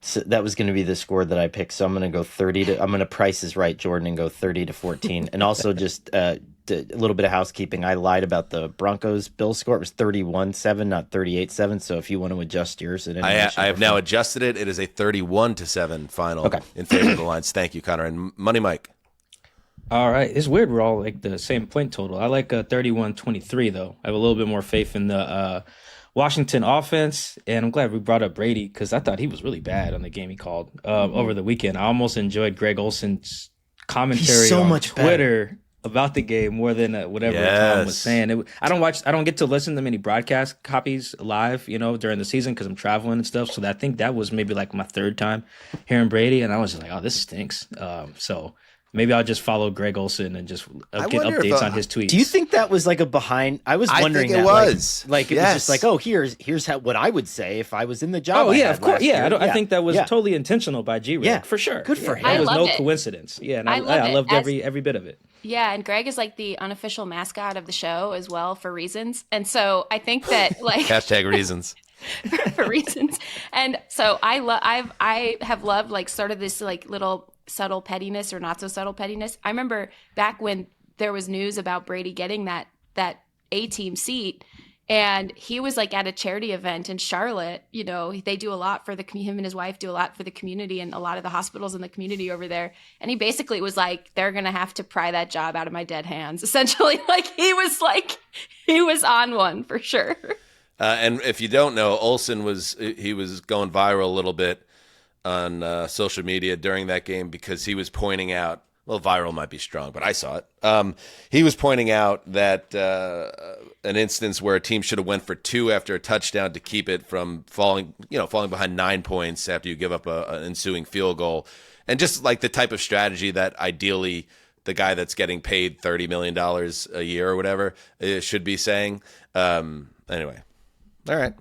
C: the score that I picked. So I'm gonna go 30 I'm gonna Price is Right, Jourdan, and go 30-14. And also just a little bit of housekeeping. I lied about the Broncos Bills score. It was 31-7, not 38-7. So if you want to adjust yours, I
B: have now adjusted it. It is a 31-7 final in favor of the Lions. Thank you, Connor. And Money Mike.
E: All right. It's weird we're all like the same point total. I like 31-23, though. I have a little bit more faith in the Washington offense, and I'm glad we brought up Brady because I thought he was really bad on the game he called over the weekend. I almost enjoyed Greg Olson's commentary on Twitter about the game more than whatever Tom was saying. I don't get to listen to many broadcast copies live, during the season because I'm traveling and stuff. So I think that was maybe like my third time hearing Brady, and I was just like, oh, this stinks. So maybe I'll just follow Greg Olson and just get updates on his tweets.
C: Do you think that was like a behind? I was wondering.
B: I think it was.
C: It was just like, oh, here's what I would say if I was in the job.
E: Oh yeah, of course. Yeah, I think that was totally intentional by G-Rick.
C: Yeah,
E: for sure.
C: Good for him.
E: That was no
D: it.
E: coincidence. Yeah, and I
D: loved
E: loved every bit of it.
D: Yeah, and Greg is like the unofficial mascot of the show as well for reasons. And so I think that like
B: hashtag reasons.
D: for reasons. And so I have loved like sort of this like little subtle pettiness or not so subtle pettiness. I remember back when there was news about Brady getting that A-team seat, and he was like at a charity event in Charlotte. They do a lot for him and his wife do a lot for the community and a lot of the hospitals in the community over there. And he basically was like, they're going to have to pry that job out of my dead hands. Essentially, he was on one for sure.
B: And if you don't know, Olsen was going viral a little bit on social media during that game because he was pointing out, well, viral might be strong, but I saw it. He was pointing out that an instance where a team should have went for 2 after a touchdown to keep it from falling behind 9 points after you give up an ensuing field goal, and just like the type of strategy that ideally the guy that's getting paid $30 million a year or whatever should be saying. Anyway, all right,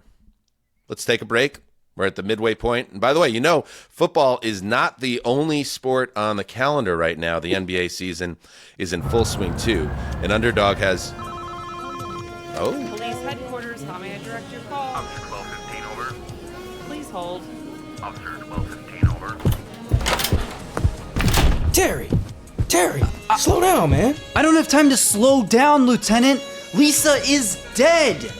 B: let's take a break. We're at the midway point. And by the way, football is not the only sport on the calendar right now. The NBA season is in full swing, too. And Underdog has... Oh.
H: Police headquarters, how may I direct your call?
A: Officer 1215 over.
H: Please hold.
A: Officer 1215 over.
I: Terry, slow down, man.
J: I don't have time to slow down, Lieutenant. Lisa is dead.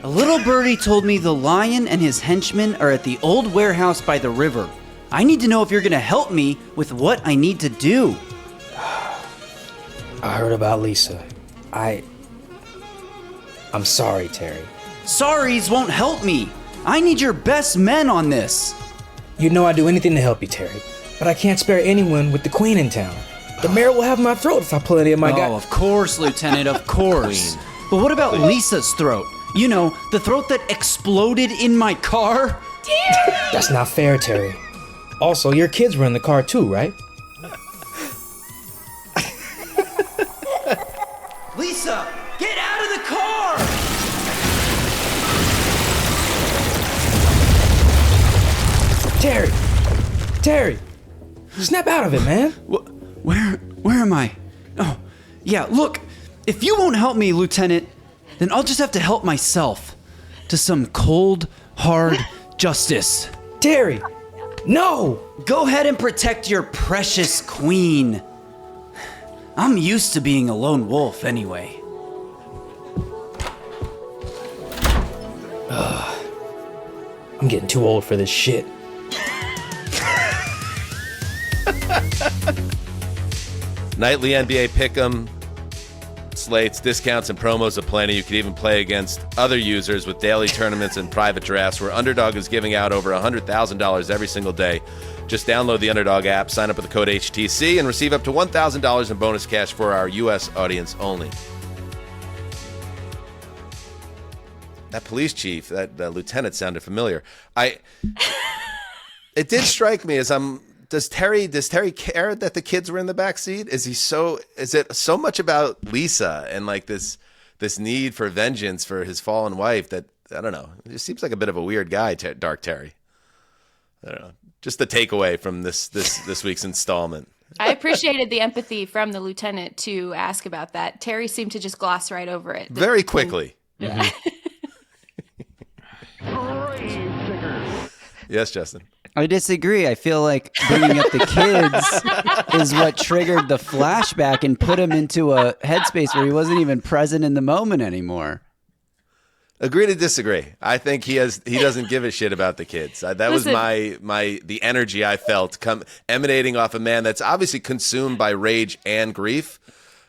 J: A little birdie told me the lion and his henchmen are at the old warehouse by the river. I need to know if you're going to help me with what I need to do.
I: I heard about Lisa. I'm sorry, Terry.
J: Sorries won't help me. I need your best men on this.
I: You know I'd do anything to help you, Terry, but I can't spare anyone with the Queen in town. The mayor will have my throat if I pull any of my guys.
J: Oh, of course, Lieutenant, of course. But what about Lisa's throat? The throat that exploded in my car?
I: That's not fair, Terry. Also, your kids were in the car too, right?
J: Lisa, get out of the car!
I: Terry, snap out of it, man.
J: Where am I? Oh, yeah, look, if you won't help me, Lieutenant, then I'll just have to help myself to some cold, hard justice.
I: Terry, no!
J: Go ahead and protect your precious queen. I'm used to being a lone wolf anyway.
I: I'm getting too old for this shit.
B: Nightly NBA Pick'em slates, discounts, and promos aplenty. You can even play against other users with daily tournaments and private drafts where Underdog is giving out over $100,000 every single day. Just download the Underdog app, sign up with the code HTC, and receive up to $1,000 in bonus cash for our U.S. audience only. That police chief, that lieutenant sounded familiar. It did strike me as does Terry care that the kids were in the back seat? Is it so much about Lisa and like this need for vengeance for his fallen wife that, I don't know, it just seems like a bit of a weird guy, Dark Terry. I don't know. Just the takeaway from this week's installment.
D: I appreciated the empathy from the lieutenant to ask about that. Terry seemed to just gloss right over it.
B: Very quickly.
D: Yeah.
B: Yes, Justin.
J: I disagree. I feel like bringing up the kids is what triggered the flashback and put him into a headspace where he wasn't even present in the moment anymore.
B: Agree to disagree. I think he doesn't give a shit about the kids. That was the energy I felt emanating off a man that's obviously consumed by rage and grief.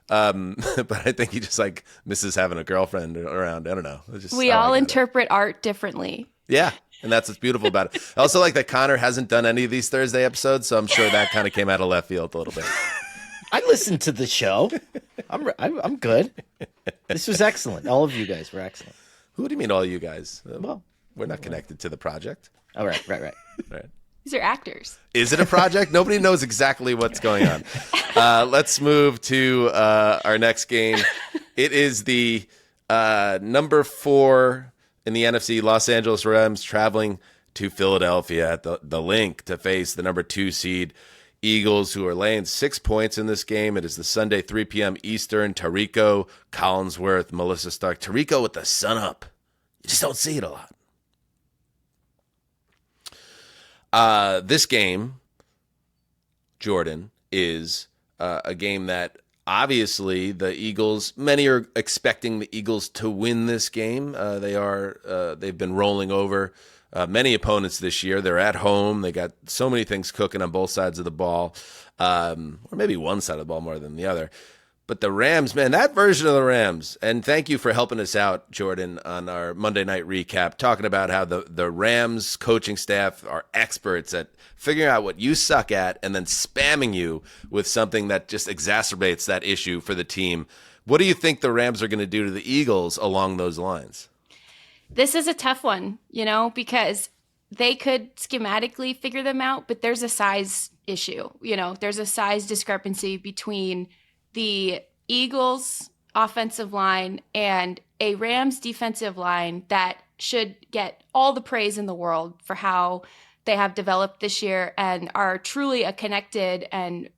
B: But I think he just like misses having a girlfriend around. I don't know.
D: We all interpret art differently.
B: Yeah. And that's what's beautiful about it. I also like that Conor hasn't done any of these Thursday episodes, so I'm sure that kind of came out of left field a little bit.
C: I listened to the show. I'm good. This was excellent. All of you guys were excellent.
B: Who do you mean all you guys?
C: Well,
B: we're not connected to the project.
C: Oh, right.
B: Right.
D: These are actors.
B: Is it a project? Nobody knows exactly what's going on. Let's move to our next game. It is the number 4 in the NFC, Los Angeles Rams traveling to Philadelphia at the Link to face the number 2 seed Eagles, who are laying 6 points in this game. It is the Sunday 3 p.m. Eastern. Tarico, Collinsworth, Melissa Stark. Tarico with the sun up. You just don't see it a lot. This game, Jourdan, is a game that obviously the Eagles, many are expecting the Eagles to win this game. They've been rolling over many opponents this year. They're at home. They got so many things cooking on both sides of the ball, or maybe one side of the ball more than the other. But the Rams, man, that version of the Rams, and thank you for helping us out, Jourdan, on our Monday night recap, talking about how the Rams coaching staff are experts at figuring out what you suck at and then spamming you with something that just exacerbates that issue for the team. What do you think the Rams are going to do to the Eagles along those lines?
D: This is a tough one, because they could schematically figure them out, but there's a size issue. There's a size discrepancy between the Eagles offensive line and a Rams defensive line that should get all the praise in the world for how they have developed this year and are truly a connected and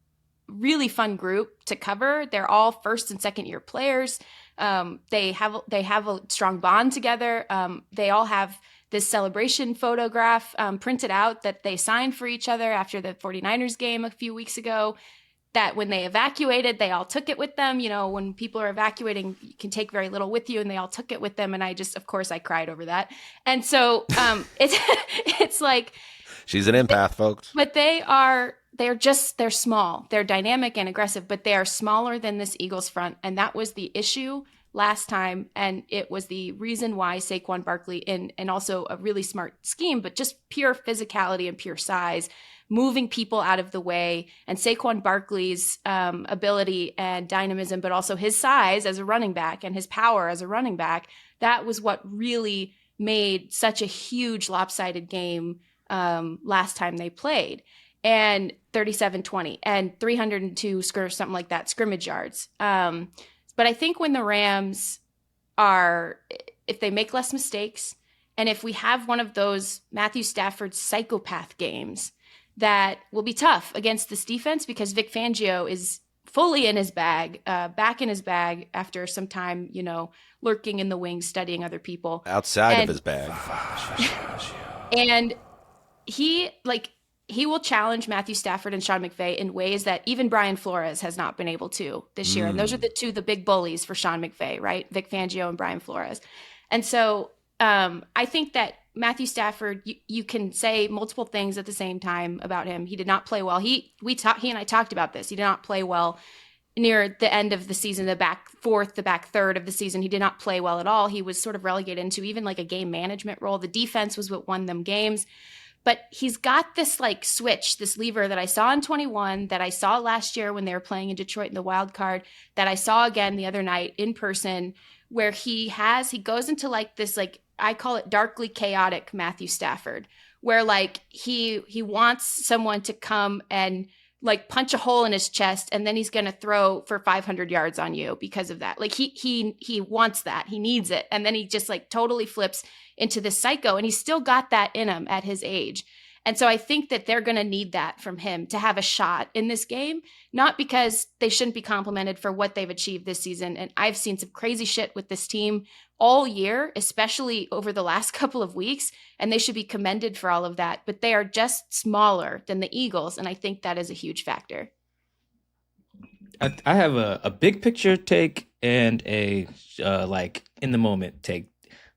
D: really fun group to cover. They're all first and second year players. They have a strong bond together. They all have this celebration photograph printed out that they signed for each other after the 49ers game a few weeks ago, that when they evacuated, they all took it with them. When people are evacuating, you can take very little with you, and they all took it with them. And I cried over that. And so it's like,
B: she's an empath, folks.
D: But they're small. They're dynamic and aggressive, but they are smaller than this Eagles front. And that was the issue last time. And it was the reason why Saquon Barkley, and also a really smart scheme, but just pure physicality and pure size, moving people out of the way, and Saquon Barkley's ability and dynamism, but also his size as a running back and his power as a running back, that was what really made such a huge lopsided game last time they played. And 37-20 and 302 something like that, scrimmage yards. But I think when the Rams if they make less mistakes, and if we have one of those Matthew Stafford psychopath games, that will be tough against this defense, because Vic Fangio is fully in his bag, back in his bag after some time, lurking in the wings, studying other people.
B: Outside of his bag.
D: And he will challenge Matthew Stafford and Sean McVay in ways that even Brian Flores has not been able to this year. And those are the big bullies for Sean McVay, right? Vic Fangio and Brian Flores. And so I think that Matthew Stafford, you can say multiple things at the same time about him. He did not play well. He and I talked about this. He did not play well near the end of the season, the back third of the season. He did not play well at all. He was sort of relegated into even like a game management role. The defense was what won them games. But he's got this like switch, this lever that I saw in 21, that I saw last year when they were playing in Detroit in the wild card, that I saw again the other night in person, where he goes into like this, like, I call it darkly chaotic Matthew Stafford, where like he wants someone to come and like punch a hole in his chest, and then he's going to throw for 500 yards on you because of that. Like he wants that. He needs it. And then he just like totally flips into this psycho, and he's still got that in him at his age. And so I think that they're going to need that from him to have a shot in this game, not because they shouldn't be complimented for what they've achieved this season. And I've seen some crazy shit with this team all year, especially over the last couple of weeks, and they should be commended for all of that. But they are just smaller than the Eagles, and I think that is a huge factor.
E: I have a big picture take and a like in the moment take.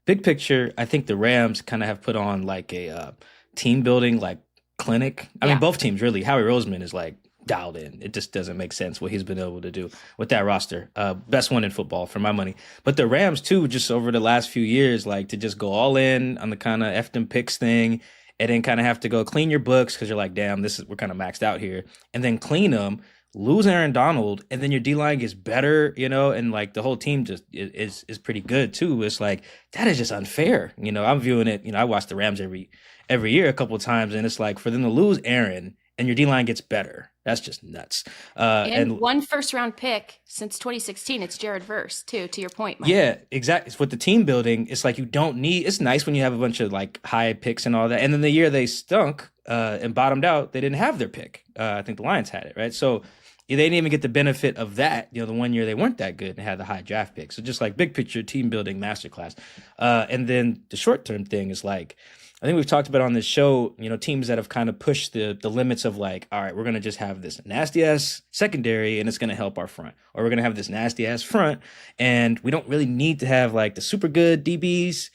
E: Big picture, I think the Rams kind of have put on like a team building like clinic. I mean, both teams really. Howie Roseman is like dialed in. It just doesn't make sense what he's been able to do with that roster. Best one in football for my money. But the Rams too, just over the last few years, like to just go all in on the kind of F them picks thing, and then kind of have to go clean your books because you're like, damn, we're kind of maxed out here, and then clean them. Lose Aaron Donald, and then your D-line gets better, and like the whole team just is pretty good too. It's like, that is just unfair. I'm viewing it, I watch the Rams every year a couple of times, and it's like, for them to lose Aaron and your D-line gets better, that's just nuts.
D: And one first-round pick since 2016, it's Jared Verse too, to your point, Mike.
E: Yeah, exactly. With the team building, it's like it's nice when you have a bunch of like high picks and all that. And then the year they stunk and bottomed out, they didn't have their pick. I think the Lions had it, right? So they didn't even get the benefit of that. The one year they weren't that good and had the high draft pick. So just like big picture team building masterclass. And then the short term thing is like, I think we've talked about on this show, teams that have kind of pushed the limits of like, all right, we're going to just have this nasty ass secondary and it's going to help our front, or we're going to have this nasty ass front and we don't really need to have like the super good DBs,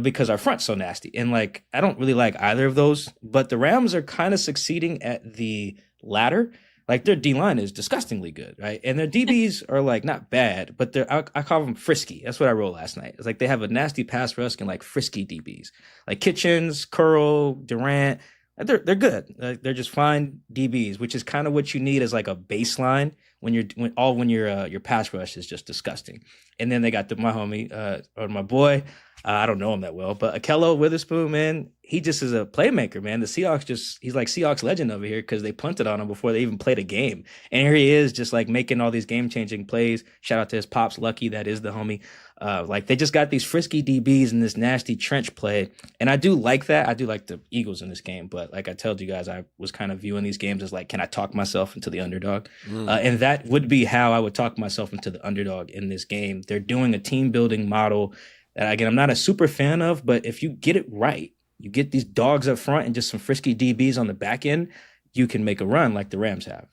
E: because our front's so nasty. And like, I don't really like either of those, but the Rams are kind of succeeding at the latter. Like their D-line is disgustingly good, right? And their DBs are like not bad, but I call them frisky. That's what I wrote last night. It's like they have a nasty pass rush and like frisky DBs. Like Kitchens, Curl, Durant, they're good. They're just fine DBs, which is kind of what you need as like a baseline when your pass rush is just disgusting. And then they got my homie or my boy. I don't know him that well, but Akello Witherspoon, man, he just is a playmaker, man. The Seahawks he's like Seahawks legend over here because they punted on him before they even played a game. And here he is just like making all these game-changing plays. Shout out to his pops, Lucky, that is the homie. Like they just got these frisky DBs in this nasty trench play. And I do like that. I do like the Eagles in this game. But like I told you guys, I was kind of viewing these games as like, can I talk myself into the underdog? And that would be how I would talk myself into the underdog in this game. They're doing a team-building model that, again, I'm not a super fan of, but if you get it right, you get these dogs up front and just some frisky DBs on the back end, you can make a run like the Rams have.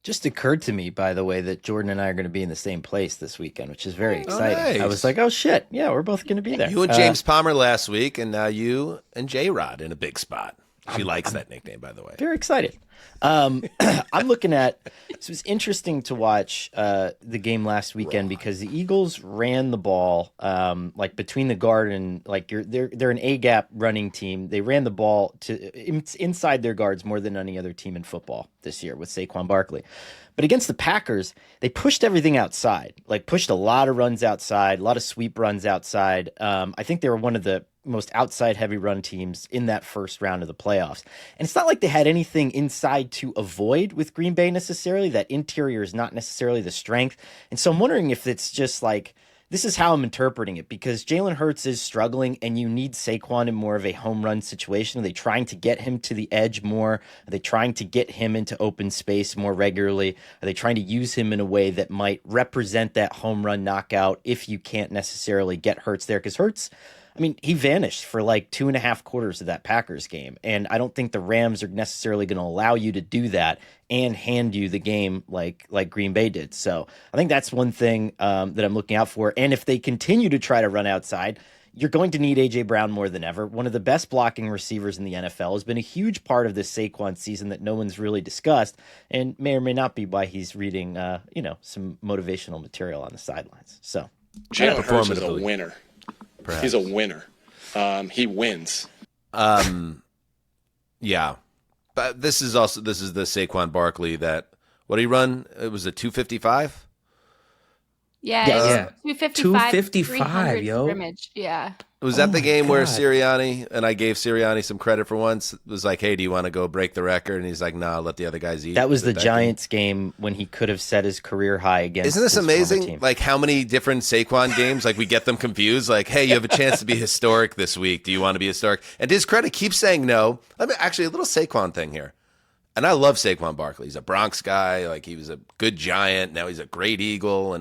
C: Just occurred to me, by the way, that Jourdan and I are going to be in the same place this weekend, which is very exciting.
B: Nice.
C: I was like, oh, shit. Yeah, we're both going to be there.
B: You and James Palmer last week, and now you and J-Rod in a big spot. She likes that nickname, by the way.
C: Very excited. I'm looking at – so it was interesting to watch the game last weekend because the Eagles ran the ball like between the guard and like they're an A-gap running team. They ran the ball inside their guards more than any other team in football this year with Saquon Barkley. But against the Packers, they pushed everything outside, like pushed a lot of runs outside, a lot of sweep runs outside. I think they were one of the most outside heavy run teams in that first round of the playoffs. And it's not like they had anything inside to avoid with Green Bay necessarily. That interior is not necessarily the strength. And so I'm wondering if it's just like, this is how I'm interpreting it, because Jalen Hurts is struggling and you need Saquon in more of a home run situation. Are they trying to get him to the edge more? Are they trying to get him into open space more regularly? Are they trying to use him in a way that might represent that home run knockout if you can't necessarily get Hurts there? Because Hurts, I mean, he vanished for like 2.5 quarters of that Packers game. And I don't think the Rams are necessarily going to allow you to do that and hand you the game like Green Bay did. So I think that's one thing that I'm looking out for. And if they continue to try to run outside, you're going to need A.J. Brown more than ever. One of the best blocking receivers in the NFL, has been a huge part of this Saquon season that no one's really discussed, and may or may not be why he's reading, some motivational material on the sidelines. So
G: Jalen Hurts is a winner. Perhaps. He's a winner. He wins.
B: Yeah. But this is the Saquon Barkley that, what did he run? It was a 255?
D: Yeah.
E: 255, yo.
D: Scrimmage. Yeah.
B: Was that the game where Sirianni, and I gave Sirianni some credit for once, was like, hey, do you want to go break the record? And he's like, nah, let the other guys eat.
C: That was the Giants game when he could have set his career high against
B: Isn't this
C: his
B: amazing?
C: former team.
B: Like how many different Saquon games, like we get them confused. Like, hey, you have a chance to be historic this week. Do you want to be historic? And to his credit, keeps saying no. I mean, actually, a little Saquon thing here. And I love Saquon Barkley. He's a Bronx guy. Like he was a good Giant. Now he's a great Eagle.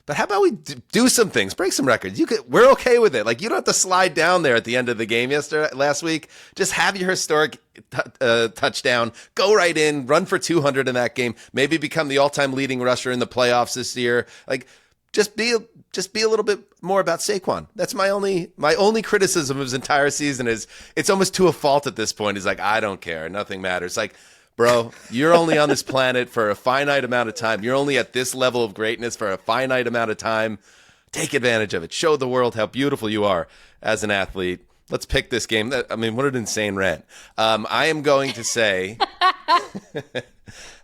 B: But how about we do some things, break some records? We're okay with it. Like you don't have to slide down there at the end of the game last week. Just have your historic touchdown, go right in, run for 200 in that game. Maybe become the all-time leading rusher in the playoffs this year. Like just be a little bit more about Saquon. That's my only criticism of his entire season is it's almost to a fault at this point. He's like, I don't care, nothing matters. Like, bro, you're only on this planet for a finite amount of time. You're only at this level of greatness for a finite amount of time. Take advantage of it. Show the world how beautiful you are as an athlete. Let's pick this game. I mean, what an insane rant. I am going to say,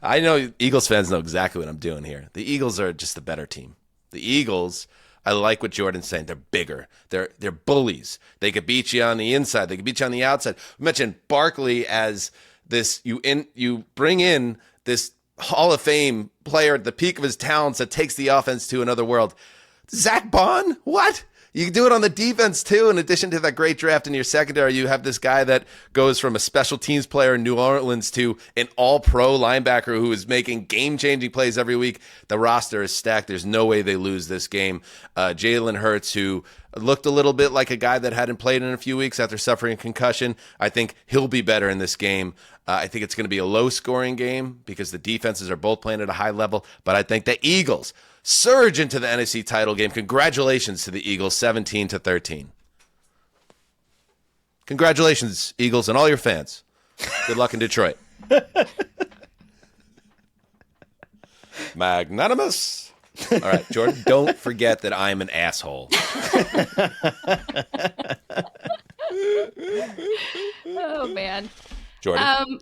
B: I know Eagles fans know exactly what I'm doing here. The Eagles are just the better team. The Eagles, I like what Jourdan's saying. They're bigger. They're bullies. They could beat you on the inside. They could beat you on the outside. We mentioned Barkley as this, you bring in this Hall of Fame player at the peak of his talents that takes the offense to another world. Zach Bond? What? You can do it on the defense too. In addition to that great draft in your secondary, you have this guy that goes from a special teams player in New Orleans to an all-pro linebacker who is making game-changing plays every week. The roster is stacked. There's no way they lose this game. Jalen Hurts, who looked a little bit like a guy that hadn't played in a few weeks after suffering a concussion. I think he'll be better in this game. I think it's going to be a low-scoring game because the defenses are both playing at a high level. But I think the Eagles surge into the NFC title game. Congratulations to the Eagles, 17-13. Congratulations, Eagles, and all your fans. Good luck in Detroit. Magnanimous. All right, Jourdan, don't forget that I'm an asshole.
D: Oh, man.
B: Jourdan.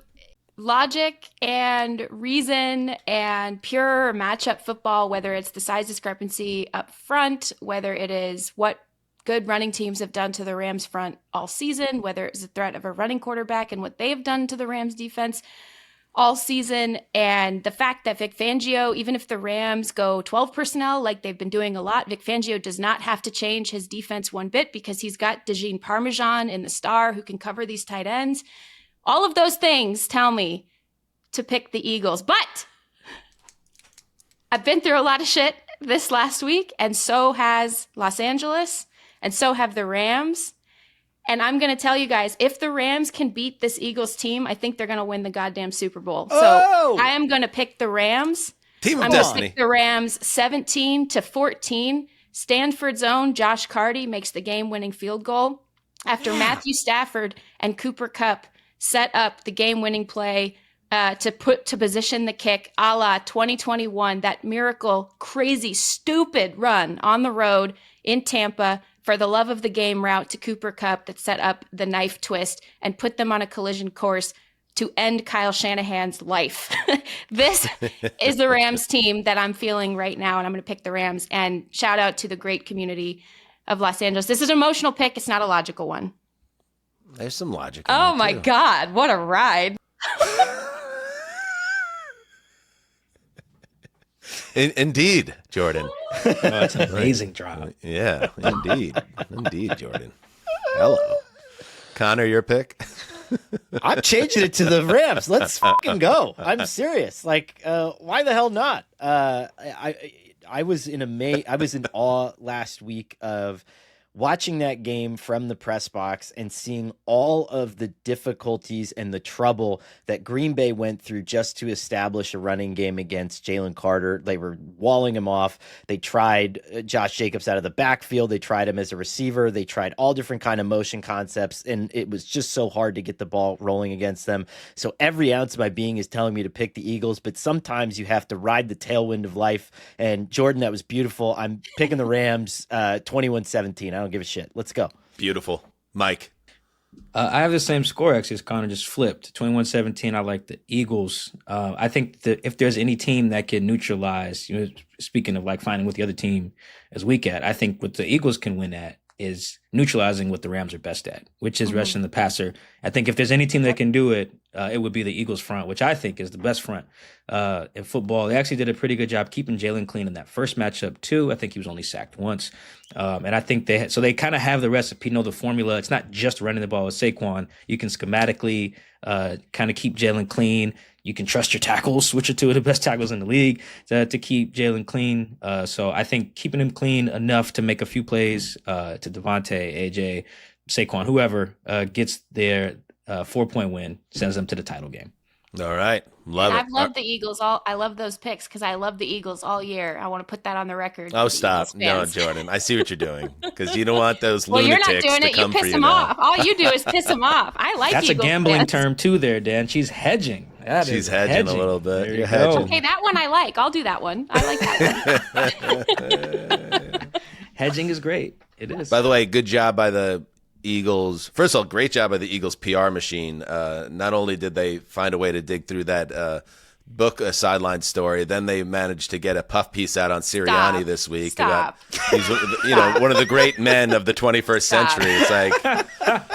D: Logic and reason and pure matchup football, whether it's the size discrepancy up front, whether it is what good running teams have done to the Rams front all season, whether it's the threat of a running quarterback and what they've done to the Rams defense all season, and the fact that Vic Fangio, even if the Rams go 12 personnel like they've been doing a lot, Vic Fangio does not have to change his defense one bit because he's got Dejean Parmesan in the star who can cover these tight ends. All of those things tell me to pick the Eagles. But I've been through a lot of shit this last week, and so has Los Angeles, and so have the Rams. And I'm going to tell you guys, if the Rams can beat this Eagles team, I think they're going to win the goddamn Super Bowl. So I am going to pick the Rams.
B: Team of
D: I'm
B: Destiny.
D: going to pick the Rams 17-14. Stanford's own Josh Carty makes the game-winning field goal after Matthew Stafford and Cooper Kupp set up the game-winning play to position the kick a la 2021, that miracle, crazy, stupid run on the road in Tampa for the love of the game route to Cooper Kupp that set up the knife twist and put them on a collision course to end Kyle Shanahan's life. This is the Rams team that I'm feeling right now, and I'm going to pick the Rams. And shout out to the great community of Los Angeles. This is an emotional pick. It's not a logical one.
B: There's some logic.
D: Oh my God, what a ride.
B: Indeed, Jourdan.
E: Oh, it's an amazing drop.
B: Yeah, indeed. Indeed, Jourdan. Hello. Connor, your pick?
C: I'm changing it to the Rams. Let's fucking go. I'm serious. Like, why the hell not? I was in awe last week of watching that game from the press box and seeing all of the difficulties and the trouble that Green Bay went through just to establish a running game against Jalen Carter. They were walling him off. They tried Josh Jacobs out of the backfield. They tried him as a receiver. They tried all different kind of motion concepts, and it was just so hard to get the ball rolling against them. So every ounce of my being is telling me to pick the Eagles, but sometimes you have to ride the tailwind of life. And Jourdan, that was beautiful. I'm picking the Rams 21-17. I don't give a shit. Let's go.
B: Beautiful. Mike.
E: I have the same score, actually, as Conor just flipped. 21-17, I like the Eagles. I think that if there's any team that can neutralize, speaking of like finding what the other team is weak at, I think what the Eagles can win at is neutralizing what the Rams are best at, which is rushing the passer. I think if there's any team that can do it, it would be the Eagles front, which I think is the best front in football. They actually did a pretty good job keeping Jalen clean in that first matchup too. I think he was only sacked once. And I think they kind of have the recipe, the formula. It's not just running the ball with Saquon. You can schematically kind of keep Jalen clean. You can trust your tackles, which are two of the best tackles in the league, to keep Jalen clean. So I think keeping him clean enough to make a few plays to Devontae, AJ, Saquon, whoever gets their 4-point win, sends them to the title game.
B: All right. Love it.
D: I've loved the Eagles I love those picks because I love the Eagles all year. I want to put that on the record.
B: Oh, stop. No, Jourdan. I see what you're doing because you don't want those
D: well,
B: lunatics
D: you're not doing
B: to
D: it.
B: come
D: You
B: for
D: piss
B: you
D: them
B: now.
D: off. All you do is piss them off. I like
E: That's
D: Eagles
E: a gambling
D: fans.
E: term too there, Dan. She's hedging.
B: She's hedging a little bit.
E: There
B: You're
E: you
B: hedging.
E: go.
D: Okay, that one I like. I'll do that one. I like that one.
E: Hedging is great. It is.
B: By the way, good job by the Eagles. First of all, great job by the Eagles PR machine. Not only did they find a way to dig through that book a sideline story, then they managed to get a puff piece out on Sirianni this week.
D: Stop.
B: He's one of the great men of the 21st century. It's like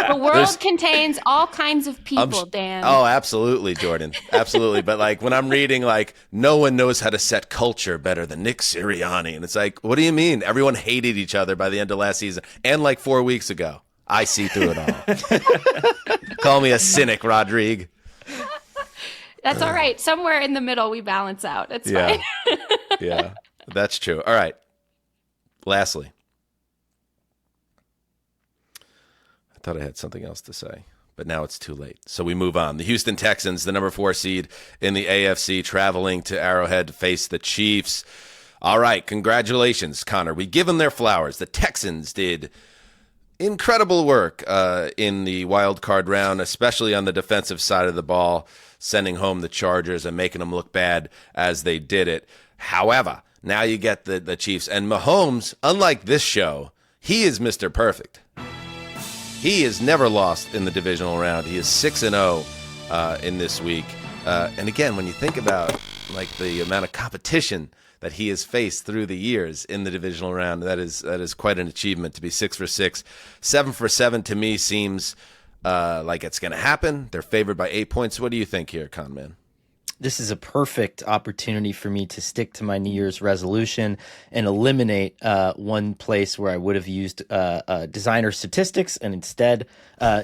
D: the world contains all kinds of people, Dan.
B: Oh, absolutely, Jourdan. Absolutely. But like when I'm reading like no one knows how to set culture better than Nick Sirianni, and it's like, what do you mean? Everyone hated each other by the end of last season and like 4 weeks ago. I see through it all. Call me a cynic, Rodrigue.
D: That's all right. Somewhere in the middle, we balance out. It's fine.
B: Yeah, that's true. All right. Lastly, I thought I had something else to say, but now it's too late. So we move on. The Houston Texans, the number 4 seed in the AFC, traveling to Arrowhead to face the Chiefs. All right. Congratulations, Conor. We give them their flowers. The Texans did incredible work in the wild card round, especially on the defensive side of the ball, sending home the Chargers and making them look bad as they did it. However, now you get the Chiefs. And Mahomes, unlike this show, he is Mr. Perfect. He has never lost in the divisional round. He is 6-0 in this week. And again, when you think about like the amount of competition that he has faced through the years in the divisional round, that is quite an achievement to be 6 for 6. 7 for 7 to me seems like it's going to happen. They're favored by 8 points. What do you think here, Conman?
C: This is a perfect opportunity for me to stick to my New Year's resolution and eliminate one place where I would have used designer statistics and instead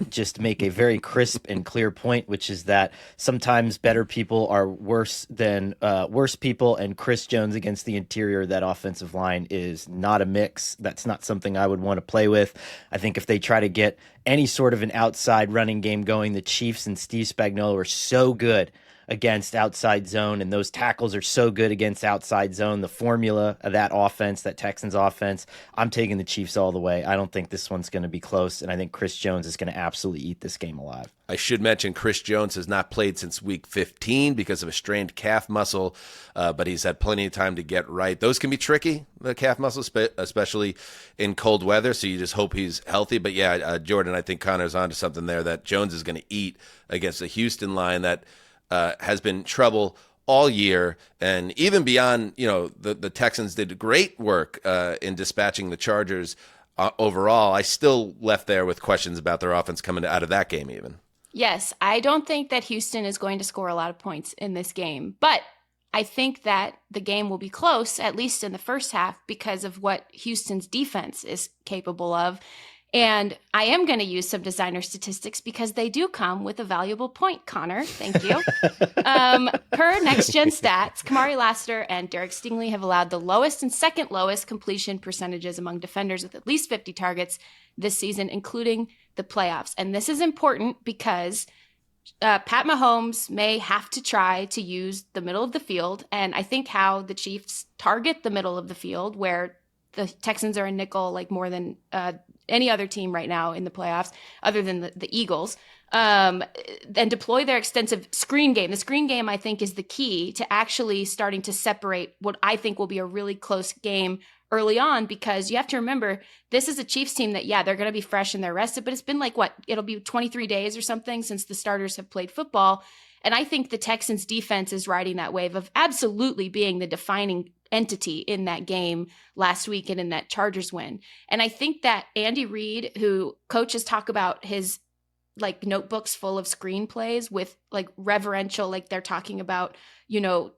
C: just make a very crisp and clear point, which is that sometimes better people are worse than worse people, and Chris Jones against the interior of that offensive line is not a mix. That's not something I would want to play with. I think if they try to get any sort of an outside running game going, the Chiefs and Steve Spagnuolo are so good against outside zone, and those tackles are so good against outside zone. The formula of that offense, that Texans offense, I'm taking the Chiefs all the way. I don't think this one's going to be close, and I think Chris Jones is going to absolutely eat this game alive.
B: I should mention Chris Jones has not played since week 15 because of a strained calf muscle, but he's had plenty of time to get right. Those can be tricky, the calf muscle, especially in cold weather, so you just hope he's healthy. But yeah, Jourdan, I think Conor's onto something there, that Jones is going to eat against the Houston line that has been trouble all year, and even beyond, the Texans did great work in dispatching the Chargers overall. I still left there with questions about their offense coming out of that game even.
D: Yes, I don't think that Houston is going to score a lot of points in this game, but I think that the game will be close, at least in the first half, because of what Houston's defense is capable of. And I am going to use some designer statistics because they do come with a valuable point, Connor. Thank you. Per Next Gen Stats, Kamari Lassiter and Derek Stingley have allowed the lowest and second lowest completion percentages among defenders with at least 50 targets this season, including the playoffs. And this is important because Pat Mahomes may have to try to use the middle of the field. And I think how the Chiefs target the middle of the field, where the Texans are a nickel like more than any other team right now in the playoffs, other than the Eagles, and deploy their extensive screen game. The screen game, I think, is the key to actually starting to separate what I think will be a really close game early on, because you have to remember, this is a Chiefs team that, yeah, they're going to be fresh and they're rested, but it's been like, it'll be 23 days or something since the starters have played football. And I think the Texans defense is riding that wave of absolutely being the defining entity in that game last week and in that Chargers win. And I think that Andy Reid, who coaches talk about his like notebooks full of screenplays with like reverential, like they're talking about,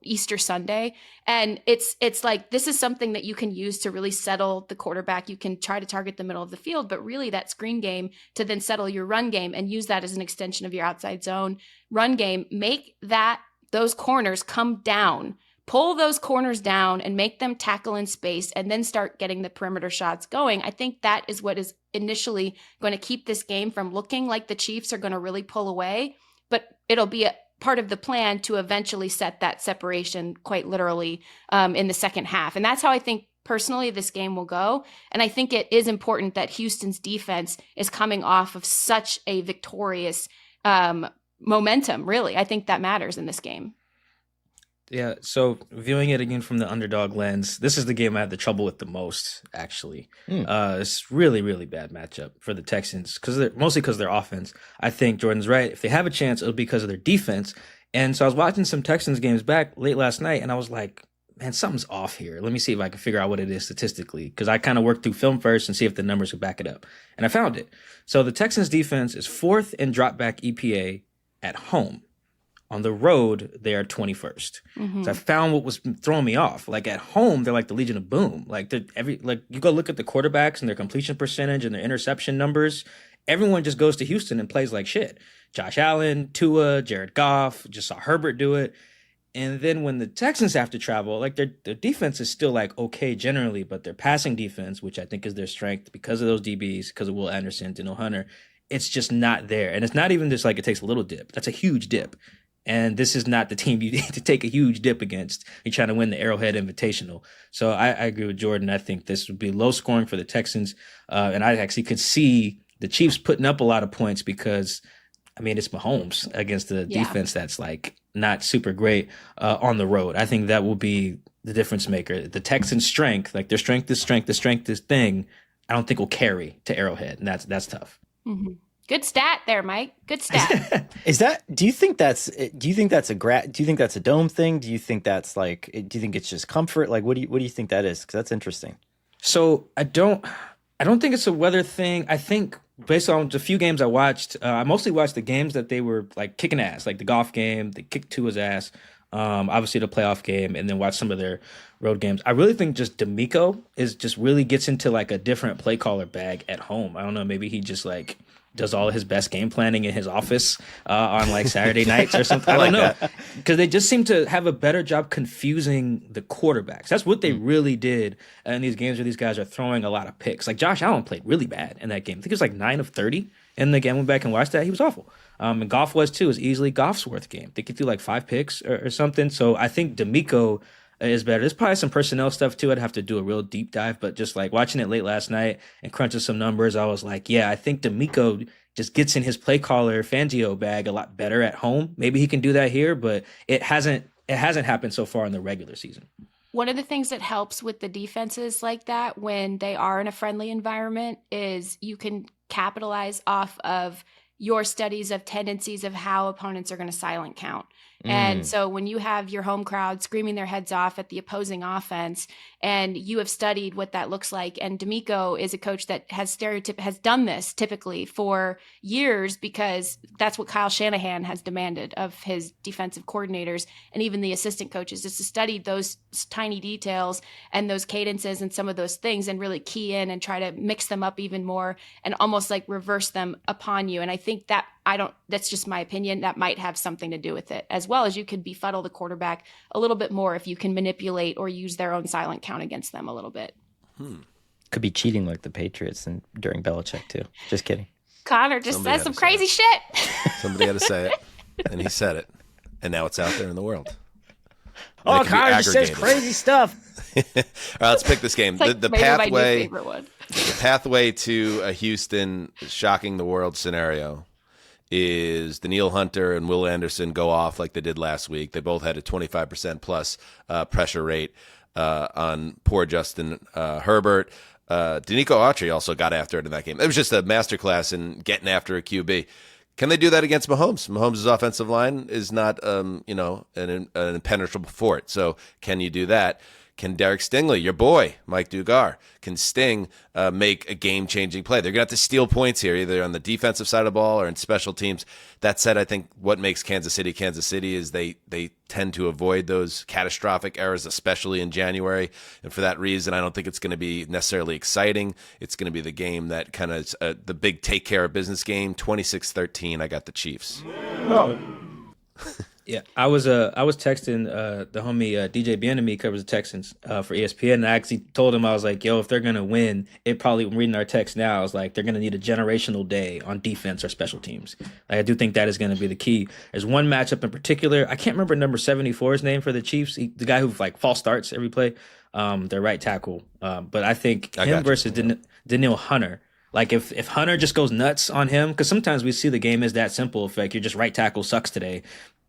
D: Easter Sunday. And it's like, this is something that you can use to really settle the quarterback. You can try to target the middle of the field, but really that screen game to then settle your run game and use that as an extension of your outside zone run game. Make those corners come down, pull those corners down and make them tackle in space, and then start getting the perimeter shots going. I think that is what is initially going to keep this game from looking like the Chiefs are going to really pull away, but it'll be a part of the plan to eventually set that separation quite literally in the second half. And that's how I think personally this game will go. And I think it is important that Houston's defense is coming off of such a victorious momentum, really. I think that matters in this game.
E: Yeah, so viewing it again from the underdog lens, this is the game I had the trouble with the most, actually. It's really, really bad matchup for the Texans, mostly because their offense. I think Jordan's right. If they have a chance, it'll be because of their defense. And so I was watching some Texans games back late last night, and I was like, man, something's off here. Let me see if I can figure out what it is statistically, because I kind of worked through film first and see if the numbers would back it up. And I found it. So the Texans defense is 4th in dropback EPA at home. On the road, they are 21st. So I found what was throwing me off. Like at home, they're like the Legion of Boom. Like you go look at the quarterbacks and their completion percentage and their interception numbers. Everyone just goes to Houston and plays like shit. Josh Allen, Tua, Jared Goff, just saw Herbert do it. And then when the Texans have to travel, like their defense is still like okay generally, but their passing defense, which I think is their strength because of those DBs, because of Will Anderson, Daniel Hunter, it's just not there. And it's not even just like it takes a little dip. That's a huge dip. And this is not the team you need to take a huge dip against. You're trying to win the Arrowhead Invitational. So I agree with Jordan. I think this would be low scoring for the Texans. And I actually could see the Chiefs putting up a lot of points because, I mean, it's Mahomes against the defense that's like not super great on the road. I think that will be the difference maker. The Texans' strength, like their strength is thing, I don't think will carry to Arrowhead. And that's tough.
D: Mm-hmm. Good stat there, Mike. Good stat.
C: Do you think that's a dome thing? Do you think that's like, do you think it's just comfort? Like, what do you think that is? Because that's interesting.
E: So I don't think it's a weather thing. I think based on the few games I watched, I mostly watched the games that they were like kicking ass, like the golf game, they kicked Tua's ass. Obviously the playoff game, and then watch some of their road games. I really think just D'Amico really gets into like a different play caller bag at home. I don't know, maybe he just like does all his best game planning in his office on like Saturday nights or something. I don't know. Because they just seem to have a better job confusing the quarterbacks. That's what they really did in these games where these guys are throwing a lot of picks. Like Josh Allen played really bad in that game. I think it was like 9 of 30 in the game. I went back and watched that. He was awful. And Goff was too. It was easily Goff's worth game. They could do like 5 picks or something. So I think D'Amico is better. There's probably some personnel stuff too. I'd have to do a real deep dive, but just like watching it late last night and crunching some numbers, I was like, yeah, I think D'Amico just gets in his play caller Fangio bag a lot better at home. Maybe he can do that here, but it hasn't happened so far in the regular season.
D: One of the things that helps with the defenses like that when they are in a friendly environment is you can capitalize off of your studies of tendencies of how opponents are going to silent count. And so when you have your home crowd screaming their heads off at the opposing offense, and you have studied what that looks like, and D'Amico is a coach that has done this typically for years, because that's what Kyle Shanahan has demanded of his defensive coordinators and even the assistant coaches, is to study those tiny details and those cadences and some of those things and really key in and try to mix them up even more and almost like reverse them upon you. And I think that that's just my opinion, that might have something to do with it, as well as you can befuddle the quarterback a little bit more if you can manipulate or use their own silent count against them a little bit.
C: Could be cheating like the Patriots and during Belichick too. Just kidding.
D: Connor just says some crazy shit.
B: Somebody had to say it, and he said it, and now it's out there in the world.
C: Oh, Connor just says crazy stuff.
B: All right, let's pick this game.
D: Like
B: the pathway to a Houston shocking the world scenario is Danielle Hunter and Will Anderson go off like they did last week. They both had a 25% plus pressure rate on poor Justin Herbert. Danico Autry also got after it in that game. It was just a masterclass in getting after a QB. Can they do that against Mahomes? Mahomes' offensive line is not, an impenetrable fort. So can you do that? Can Derek Stingley, your boy, Mike Dugar, can Sting make a game-changing play? They're going to have to steal points here, either on the defensive side of the ball or in special teams. That said, I think what makes Kansas City is they tend to avoid those catastrophic errors, especially in January. And for that reason, I don't think it's going to be necessarily exciting. It's going to be the game that kind of is the big take-care-of-business game. 26-13, I got the Chiefs.
E: Oh. Yeah, I was texting the homie DJ Bienemy covers the Texans for ESPN, and I actually told him, I was like, yo, if they're gonna win, I'm reading our text now, I was like, they're gonna need a generational day on defense or special teams. I do think that is gonna be the key. There's one matchup in particular, I can't remember number 74's name for the Chiefs, the guy who like false starts every play, their right tackle. But I think him versus Danielle Hunter. Like if Hunter just goes nuts on him, because sometimes we see the game is that simple. If like you're just right tackle sucks today,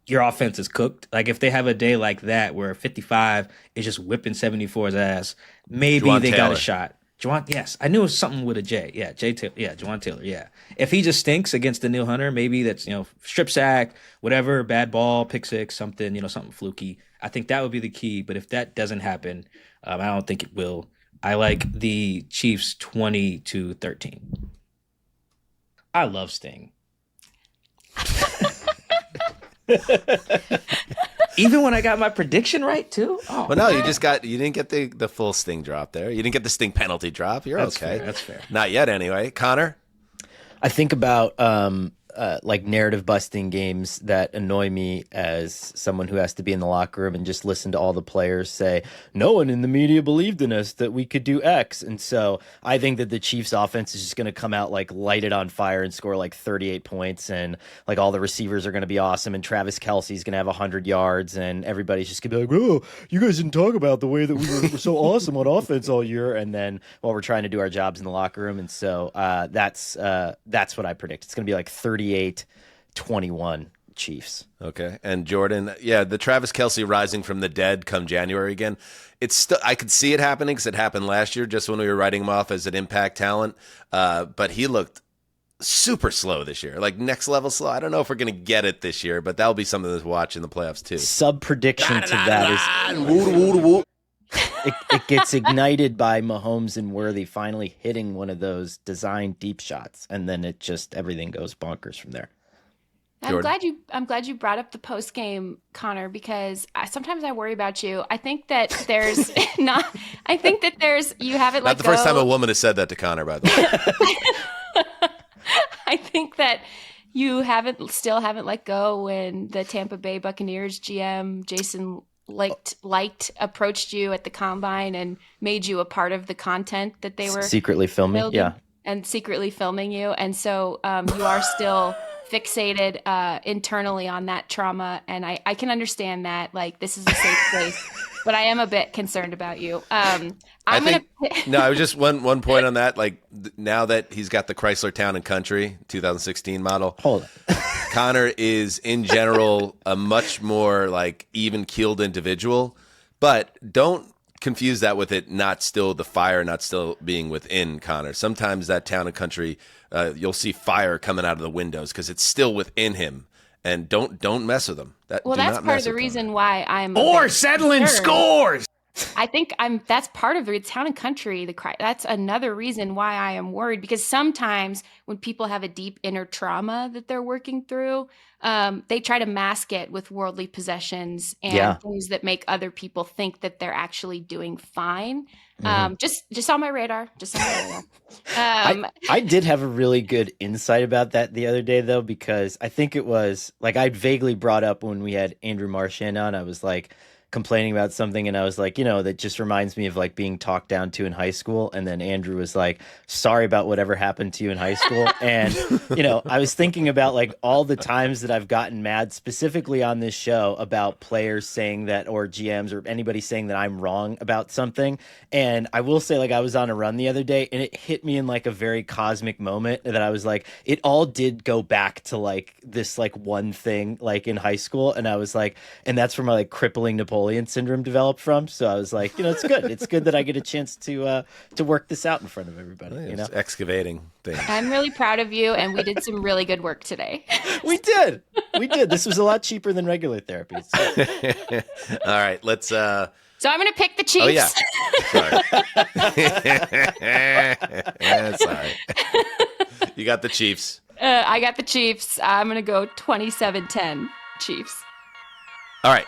E: your offense is cooked. Like if they have a day like that where 55 is just whipping 74's ass, maybe Jourdan they got a shot. Jourdan, yes, I knew it was something with a J. Yeah, Jourdan Taylor. Yeah, if he just stinks against Danielle Hunter, maybe that's strip sack, whatever, bad ball, pick six, something something fluky. I think that would be the key. But if that doesn't happen, I don't think it will. I like the Chiefs 20-13. I love Sting. Even when I got my prediction right too. Oh,
B: well, no, you didn't get the full Sting drop there. You didn't get the Sting penalty drop. That's okay.
E: That's fair.
B: Not yet, anyway. Connor,
C: I think about like narrative busting games that annoy me as someone who has to be in the locker room and just listen to all the players say, no one in the media believed in us that we could do X. And so I think that the Chiefs offense is just going to come out like lighted on fire and score like 38 points. And like all the receivers are going to be awesome. And Travis Kelce's going to have 100 yards and everybody's just going to be like, oh, you guys didn't talk about the way that we were so awesome on offense all year. And then we're trying to do our jobs in the locker room. And so that's what I predict. It's going to be like 38-21 Chiefs.
B: Okay. And Jourdan, the Travis Kelce rising from the dead come January again. It's still, I could see it happening because it happened last year just when we were writing him off as an impact talent. But he looked super slow this year, like next level slow. I don't know if we're going to get it this year, but that'll be something to watch in the playoffs too.
C: Sub prediction to that is it gets ignited by Mahomes and Worthy finally hitting one of those designed deep shots, and then it just everything goes bonkers from there.
D: I'm glad you brought up the post game, Connor, because sometimes I worry about you. I think that there's you haven't
B: not the first time a woman has said that to Connor, by the way.
D: I think that you still haven't let go when the Tampa Bay Buccaneers GM Jason liked approached you at the combine and made you a part of the content that they were
C: secretly filming,
D: and secretly filming you, and so you are still fixated internally on that trauma, and I can understand that. Like, this is a safe place, but I am a bit concerned about you.
B: I was just one point on that. Like, now that he's got the Chrysler Town and Country 2016 model,
C: hold on.
B: Connor is in general a much more like even-keeled individual, but don't confuse that with it not still the fire, not still being within Connor. Sometimes that Town and Country you'll see fire coming out of the windows because it's still within him. And don't mess with him.
D: That's part of the reason why I'm
K: Orr settling scores.
D: I think that's part of the Town and Country. That's another reason why I am worried, because sometimes when people have a deep inner trauma that they're working through, they try to mask it with worldly possessions and things that make other people think that they're actually doing fine. Just on my radar.
C: I did have a really good insight about that the other day, though, because I think it was like I'd vaguely brought up when we had Andrew Marchand on. I was like complaining about something, and I was like, that just reminds me of like being talked down to in high school. And then Andrew was like, sorry about whatever happened to you in high school. And I was thinking about like all the times that I've gotten mad specifically on this show about players saying that, or GMs or anybody saying that I'm wrong about something. And I will say, like, I was on a run the other day and it hit me in like a very cosmic moment that I was like, it all did go back to like this like one thing like in high school. And I was like, and that's where my like crippling Napoleon syndrome developed from. So I was like, it's good. It's good that I get a chance to work this out in front of everybody.
B: Excavating things.
D: I'm really proud of you, and we did some really good work today.
C: We did. This was a lot cheaper than regular therapy. So.
B: All right, let's.
D: So I'm going to pick the Chiefs.
B: Oh yeah. Sorry. Sorry. You got the Chiefs.
D: I got the Chiefs. I'm going to go 27-10 Chiefs.
B: All right.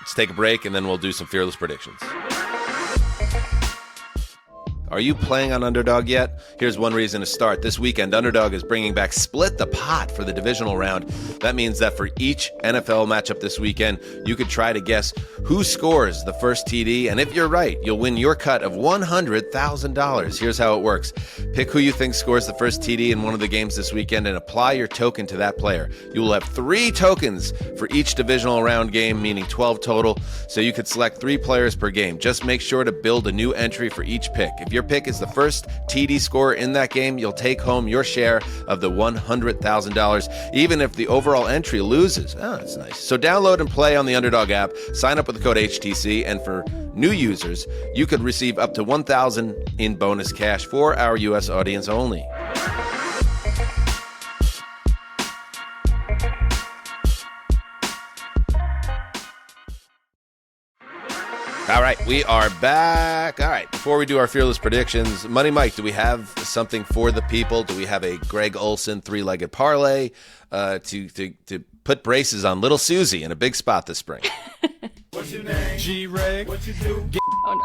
B: Let's take a break, and then we'll do some fearless predictions. Are you playing on Underdog yet? Here's one reason to start. This weekend, Underdog is bringing back Split the Pot for the divisional round. That means that for each NFL matchup this weekend, you could try to guess who scores the first TD, and if you're right, you'll win your cut of $100,000. Here's how it works. Pick who you think scores the first TD in one of the games this weekend and apply your token to that player. You will have 3 tokens for each divisional round game, meaning 12 total, so you could select 3 players per game. Just make sure to build a new entry for each pick. If your pick is the first TD scorer in that game, you'll take home your share of the $100,000, even if the overall entry loses. Oh, that's nice. So download and play on the Underdog app, sign up with the code HTC, and for new users, you could receive up to $1,000 in bonus cash for our U.S. audience only. All right, we are back. All right, before we do our fearless predictions, Money Mike, do we have something for the people? Do we have a Greg Olson 3-legged parlay to put braces on little Susie in a big spot this spring?
L: What's your name? G-Reg. What you do?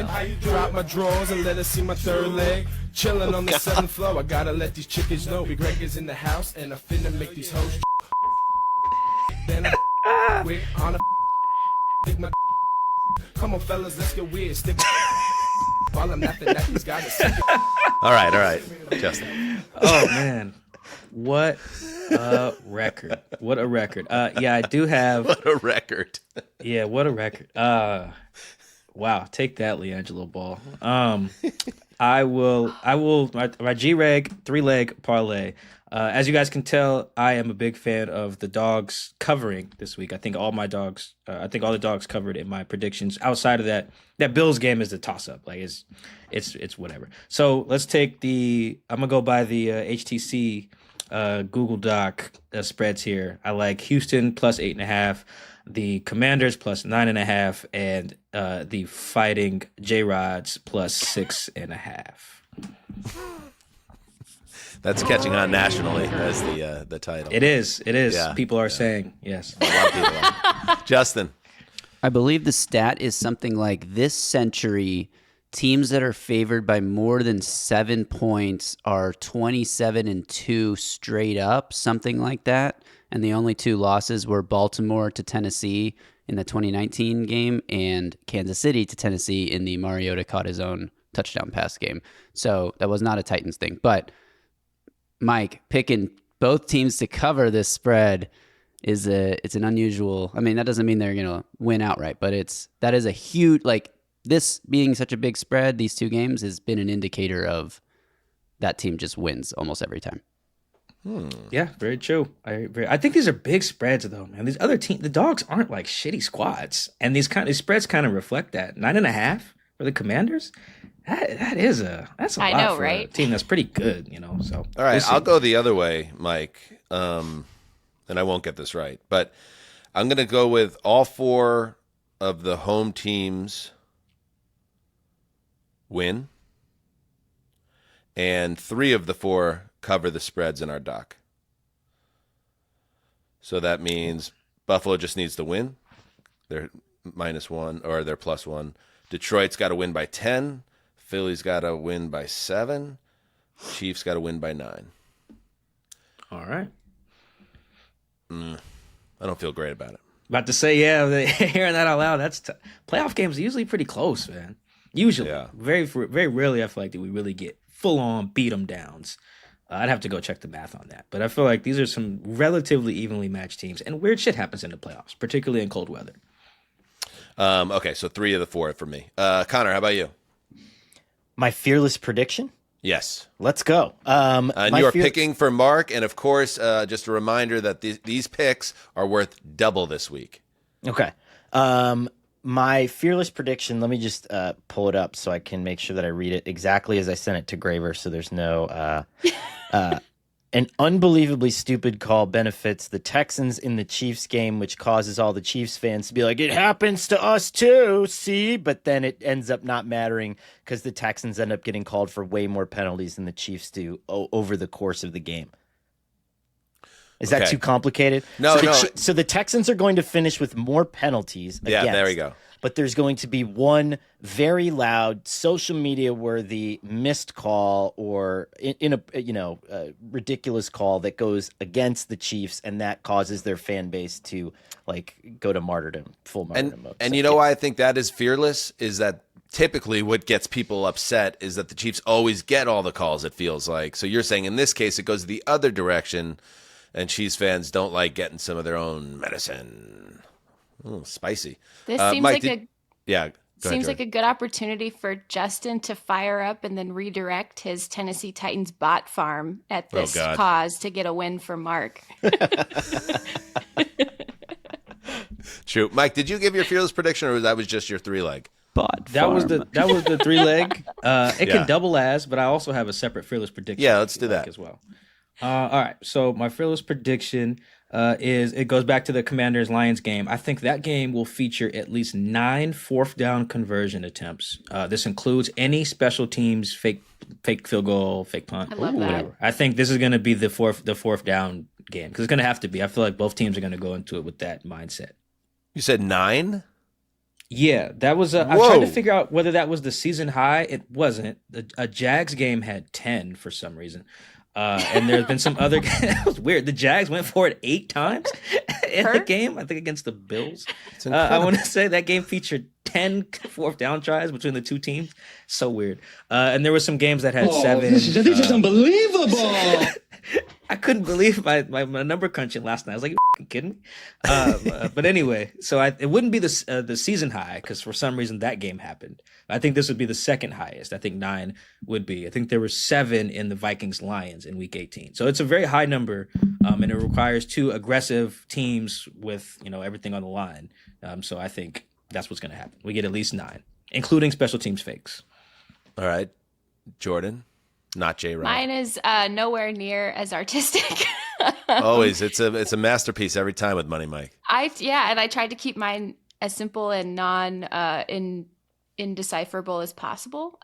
L: How you drop my drawers and let us see my third leg. Chilling on the 7th floor. I gotta let these chickens know. Big Greg is in the house and I finna make these hoes. Then I quick on a dig my. Come on, fellas, let's get weird. Stick while I'm laughing at these guys.
B: All right, Justin.
E: Oh man, what a record! What a record! Yeah, I do have.
B: What a record!
E: Yeah, what a record! Wow, take that, LiAngelo Ball. I will. My G-Reg 3-leg parlay. As you guys can tell, I am a big fan of the dogs covering this week. I think all my dogs. I think all the dogs covered in my predictions. Outside of that Bills game is the toss-up. Like it's whatever. So let's take I'm gonna go by the HTC Google Doc spreads here. I like Houston plus 8.5, the Commanders plus 9.5, and the Fighting J-Rods plus 6.5.
B: That's catching on nationally as the title.
E: It is. Yeah. People are saying yes.
B: A lot of people are. Justin.
J: I believe the stat is something like this century, teams that are favored by more than 7 points are 27-2 straight up, something like that. And the only 2 losses were Baltimore to Tennessee in the 2019 game and Kansas City to Tennessee in the Mariota caught his own touchdown pass game. So that was not a Titans thing. But Mike, picking both teams to cover this spread it's an unusual. I mean, that doesn't mean they're going to win outright, but that is a huge, like, this being such a big spread, these 2 games has been an indicator of that team just wins almost every time.
E: Yeah, very true. I think these are big spreads though, man. These other teams, the dogs aren't like shitty squads, and these spreads kind of reflect that. 9.5 for the Commanders. That's a
D: I
E: lot
D: know,
E: for
D: right?
E: a team that's pretty good, So
B: All right,
E: we'll see.
B: I'll go the other way, Mike. And I won't get this right, but I'm going to go with all 4 of the home teams win, and 3 of the 4 cover the spreads in our doc. So that means Buffalo just needs to win. They're -1 or they're +1. Detroit's got to win by 10. Philly's got to win by 7. Chiefs got to win by 9.
E: All right.
B: I don't feel great about it.
E: About to say, hearing that out loud, that's playoff games are usually pretty close, man. Usually.
B: Yeah.
E: Very rarely I feel like that we really get full-on beat 'em downs. I'd have to go check the math on that. But I feel like these are some relatively evenly matched teams, and weird shit happens in the playoffs, particularly in cold weather.
B: Okay, so 3 of the 4 for me. Connor, how about you?
C: My fearless prediction?
B: Yes.
C: Let's go.
B: And you are picking for Mark, and of course, just a reminder that these picks are worth double this week.
C: Okay. My fearless prediction, let me just pull it up so I can make sure that I read it exactly as I sent it to Graver, so there's no an unbelievably stupid call benefits the Texans in the Chiefs game, which causes all the Chiefs fans to be like, it happens to us too, see? But then it ends up not mattering because the Texans end up getting called for way more penalties than the Chiefs do over the course of the game. Is that too complicated?
B: No,
C: So the Texans are going to finish with more penalties.
B: Yeah, there we go.
C: But there's going to be one very loud, social media worthy missed call or in a ridiculous call that goes against the Chiefs, and that causes their fan base to go to martyrdom, full martyrdom mode.
B: And you know why I think that is fearless is that typically what gets people upset is that the Chiefs always get all the calls, it feels like. So you're saying in this case it goes the other direction, and Chiefs fans don't like getting some of their own medicine. Ooh, spicy.
D: This seems
B: Mike,
D: like a good opportunity for Justin to fire up and then redirect his Tennessee Titans bot farm at this cause to get a win for Mark.
B: True. Mike, did you give your fearless prediction, or that was just your 3-leg?
J: Bot
E: That
J: farm.
E: was the 3-leg. It can double as, but I also have a separate fearless prediction.
B: Yeah, let's do that
E: as well. All right. So my fearless prediction is it goes back to the Commanders-Lions game. I think that game will feature at least 9 fourth down conversion attempts. This includes any special teams, fake field goal, fake punt,
D: I love that.
E: whatever. I think this is going to be the fourth down game because it's going to have to be. I feel like both teams are going to go into it with that mindset.
B: You said 9?
E: Yeah, that was. I tried to figure out whether that was the season high. It wasn't. A Jags game had 10 for some reason. And there's been some other. It was weird. The Jags went for it 8 times in the game. I think against the Bills. I want to say that game featured 10 fourth down tries between the two teams. So weird. And there were some games that had 7.
M: This is just unbelievable.
E: I couldn't believe my number crunching last night. I was like, "You kidding me?" But anyway, so it wouldn't be the season high because for some reason that game happened. I think this would be the second highest. I think 9 would be. I think there were 7 in the Vikings-Lions in Week 18. So it's a very high number, and it requires 2 aggressive teams with everything on the line. So I think that's what's going to happen. We get at least 9, including special teams fakes.
B: All right, Jourdan. Not J-Rob.
D: Mine is nowhere near as artistic.
B: Always, it's a masterpiece every time with Money Mike.
D: And I tried to keep mine as simple and indecipherable as possible,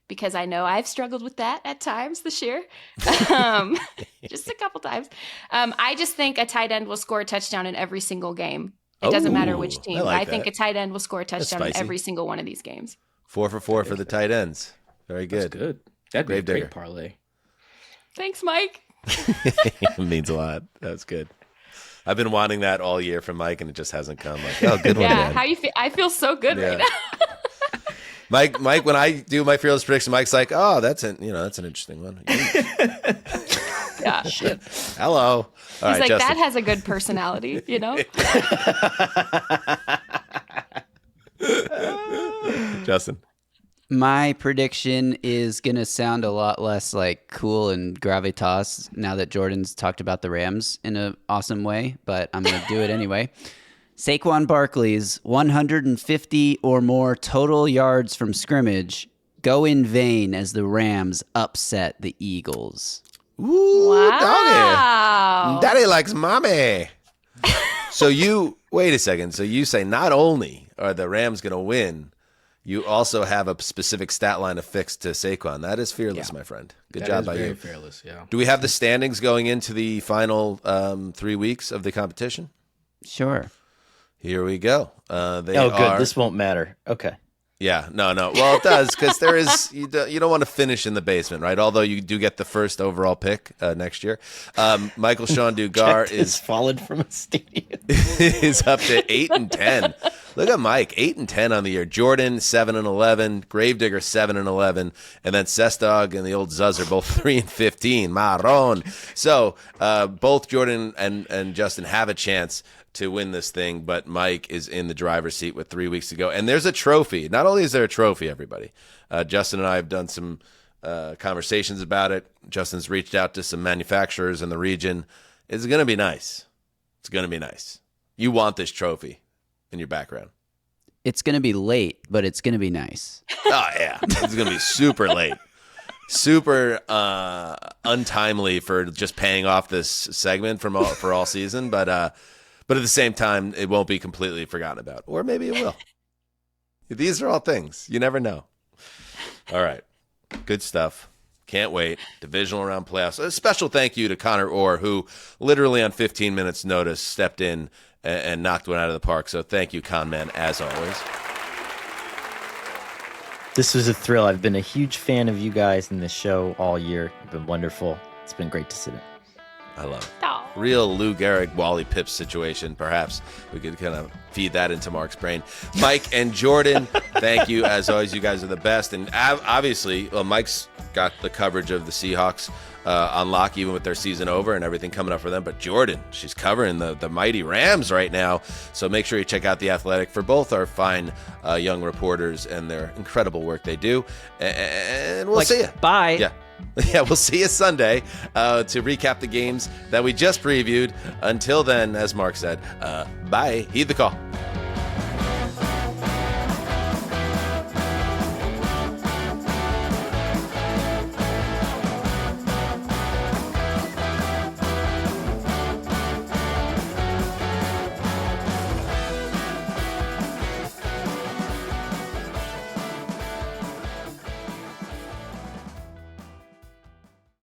D: because I know I've struggled with that at times this year, just a couple times. I just think a tight end will score a touchdown in every single game. It doesn't matter which team. I think a tight end will score a touchdown in every single one of these games.
B: 4 for 4 for the tight ends. Very good.
E: That's good. That'd be a great parlay.
D: Thanks, Mike.
B: It means a lot. That's good. I've been wanting that all year from Mike, and it just hasn't come. Good one, man.
D: How you feel? I feel so good right now.
B: Mike, when I do my fearless prediction, Mike's like, "Oh, that's an interesting one."
D: Yeah.
B: Shit. Hello.
D: He's like, Justin. That has a good personality,
B: Justin.
J: My prediction is going to sound a lot less like cool and gravitas now that Jordan's talked about the Rams in an awesome way, but I'm going to do it anyway. Saquon Barkley's 150 or more total yards from scrimmage go in vain as the Rams upset the Eagles.
B: Ooh,
D: Wow.
B: doggy. Daddy likes mommy. So wait a second. So you say not only are the Rams going to win, you also have a specific stat line affixed to Saquon. That is fearless, my friend. Good job by you.
E: Very fearless, yeah.
B: Do we have the standings going into the final 3 weeks of the competition?
J: Sure.
B: Here we go. Good.
C: This won't matter. Okay.
B: Yeah, no. Well, it does because there is you don't want to finish in the basement, right? Although you do get the first overall pick next year. Michael-Shawn Dugar is
C: fallen from a stadium.
B: is up to 8-10. Look at Mike, 8-10 on the year. Jourdan 7-11, Gravedigger 7-11, and then Sestog and the old Zuz are both 3-15. Marron. So both Jourdan and Justin have a chance to win this thing, but Mike is in the driver's seat with 3 weeks to go. And there's a trophy. Not only is there a trophy, everybody. Justin and I have done some conversations about it. Justin's reached out to some manufacturers in the region. It's going to be nice. It's going to be nice. You want this trophy in your background.
J: It's going to be late, but it's going to be nice.
B: Oh, yeah. It's going to be super late. Super untimely for just paying off this segment for all season, but at the same time, it won't be completely forgotten about. Or maybe it will. These are all things. You never know. All right. Good stuff. Can't wait. Divisional round playoffs. A special thank you to Conor Orr, who literally on 15 minutes notice stepped in and knocked one out of the park. So thank you, Con Man, as always.
C: This was a thrill. I've been a huge fan of you guys in this show all year. You've been wonderful. It's been great to sit in.
B: I love it. Real Lou Gehrig, Wally Pips situation, perhaps. We could kind of feed that into Mark's brain. Mike and Jourdan, thank you. As always, you guys are the best. And obviously, Mike's got the coverage of the Seahawks on lock, even with their season over and everything coming up for them. But Jourdan, she's covering the mighty Rams right now. So make sure you check out The Athletic for both our fine young reporters and their incredible work they do. And we'll see you.
J: Bye.
B: Yeah. Yeah, we'll see you Sunday to recap the games that we just previewed. Until then, as Mark said, bye. Heed the call.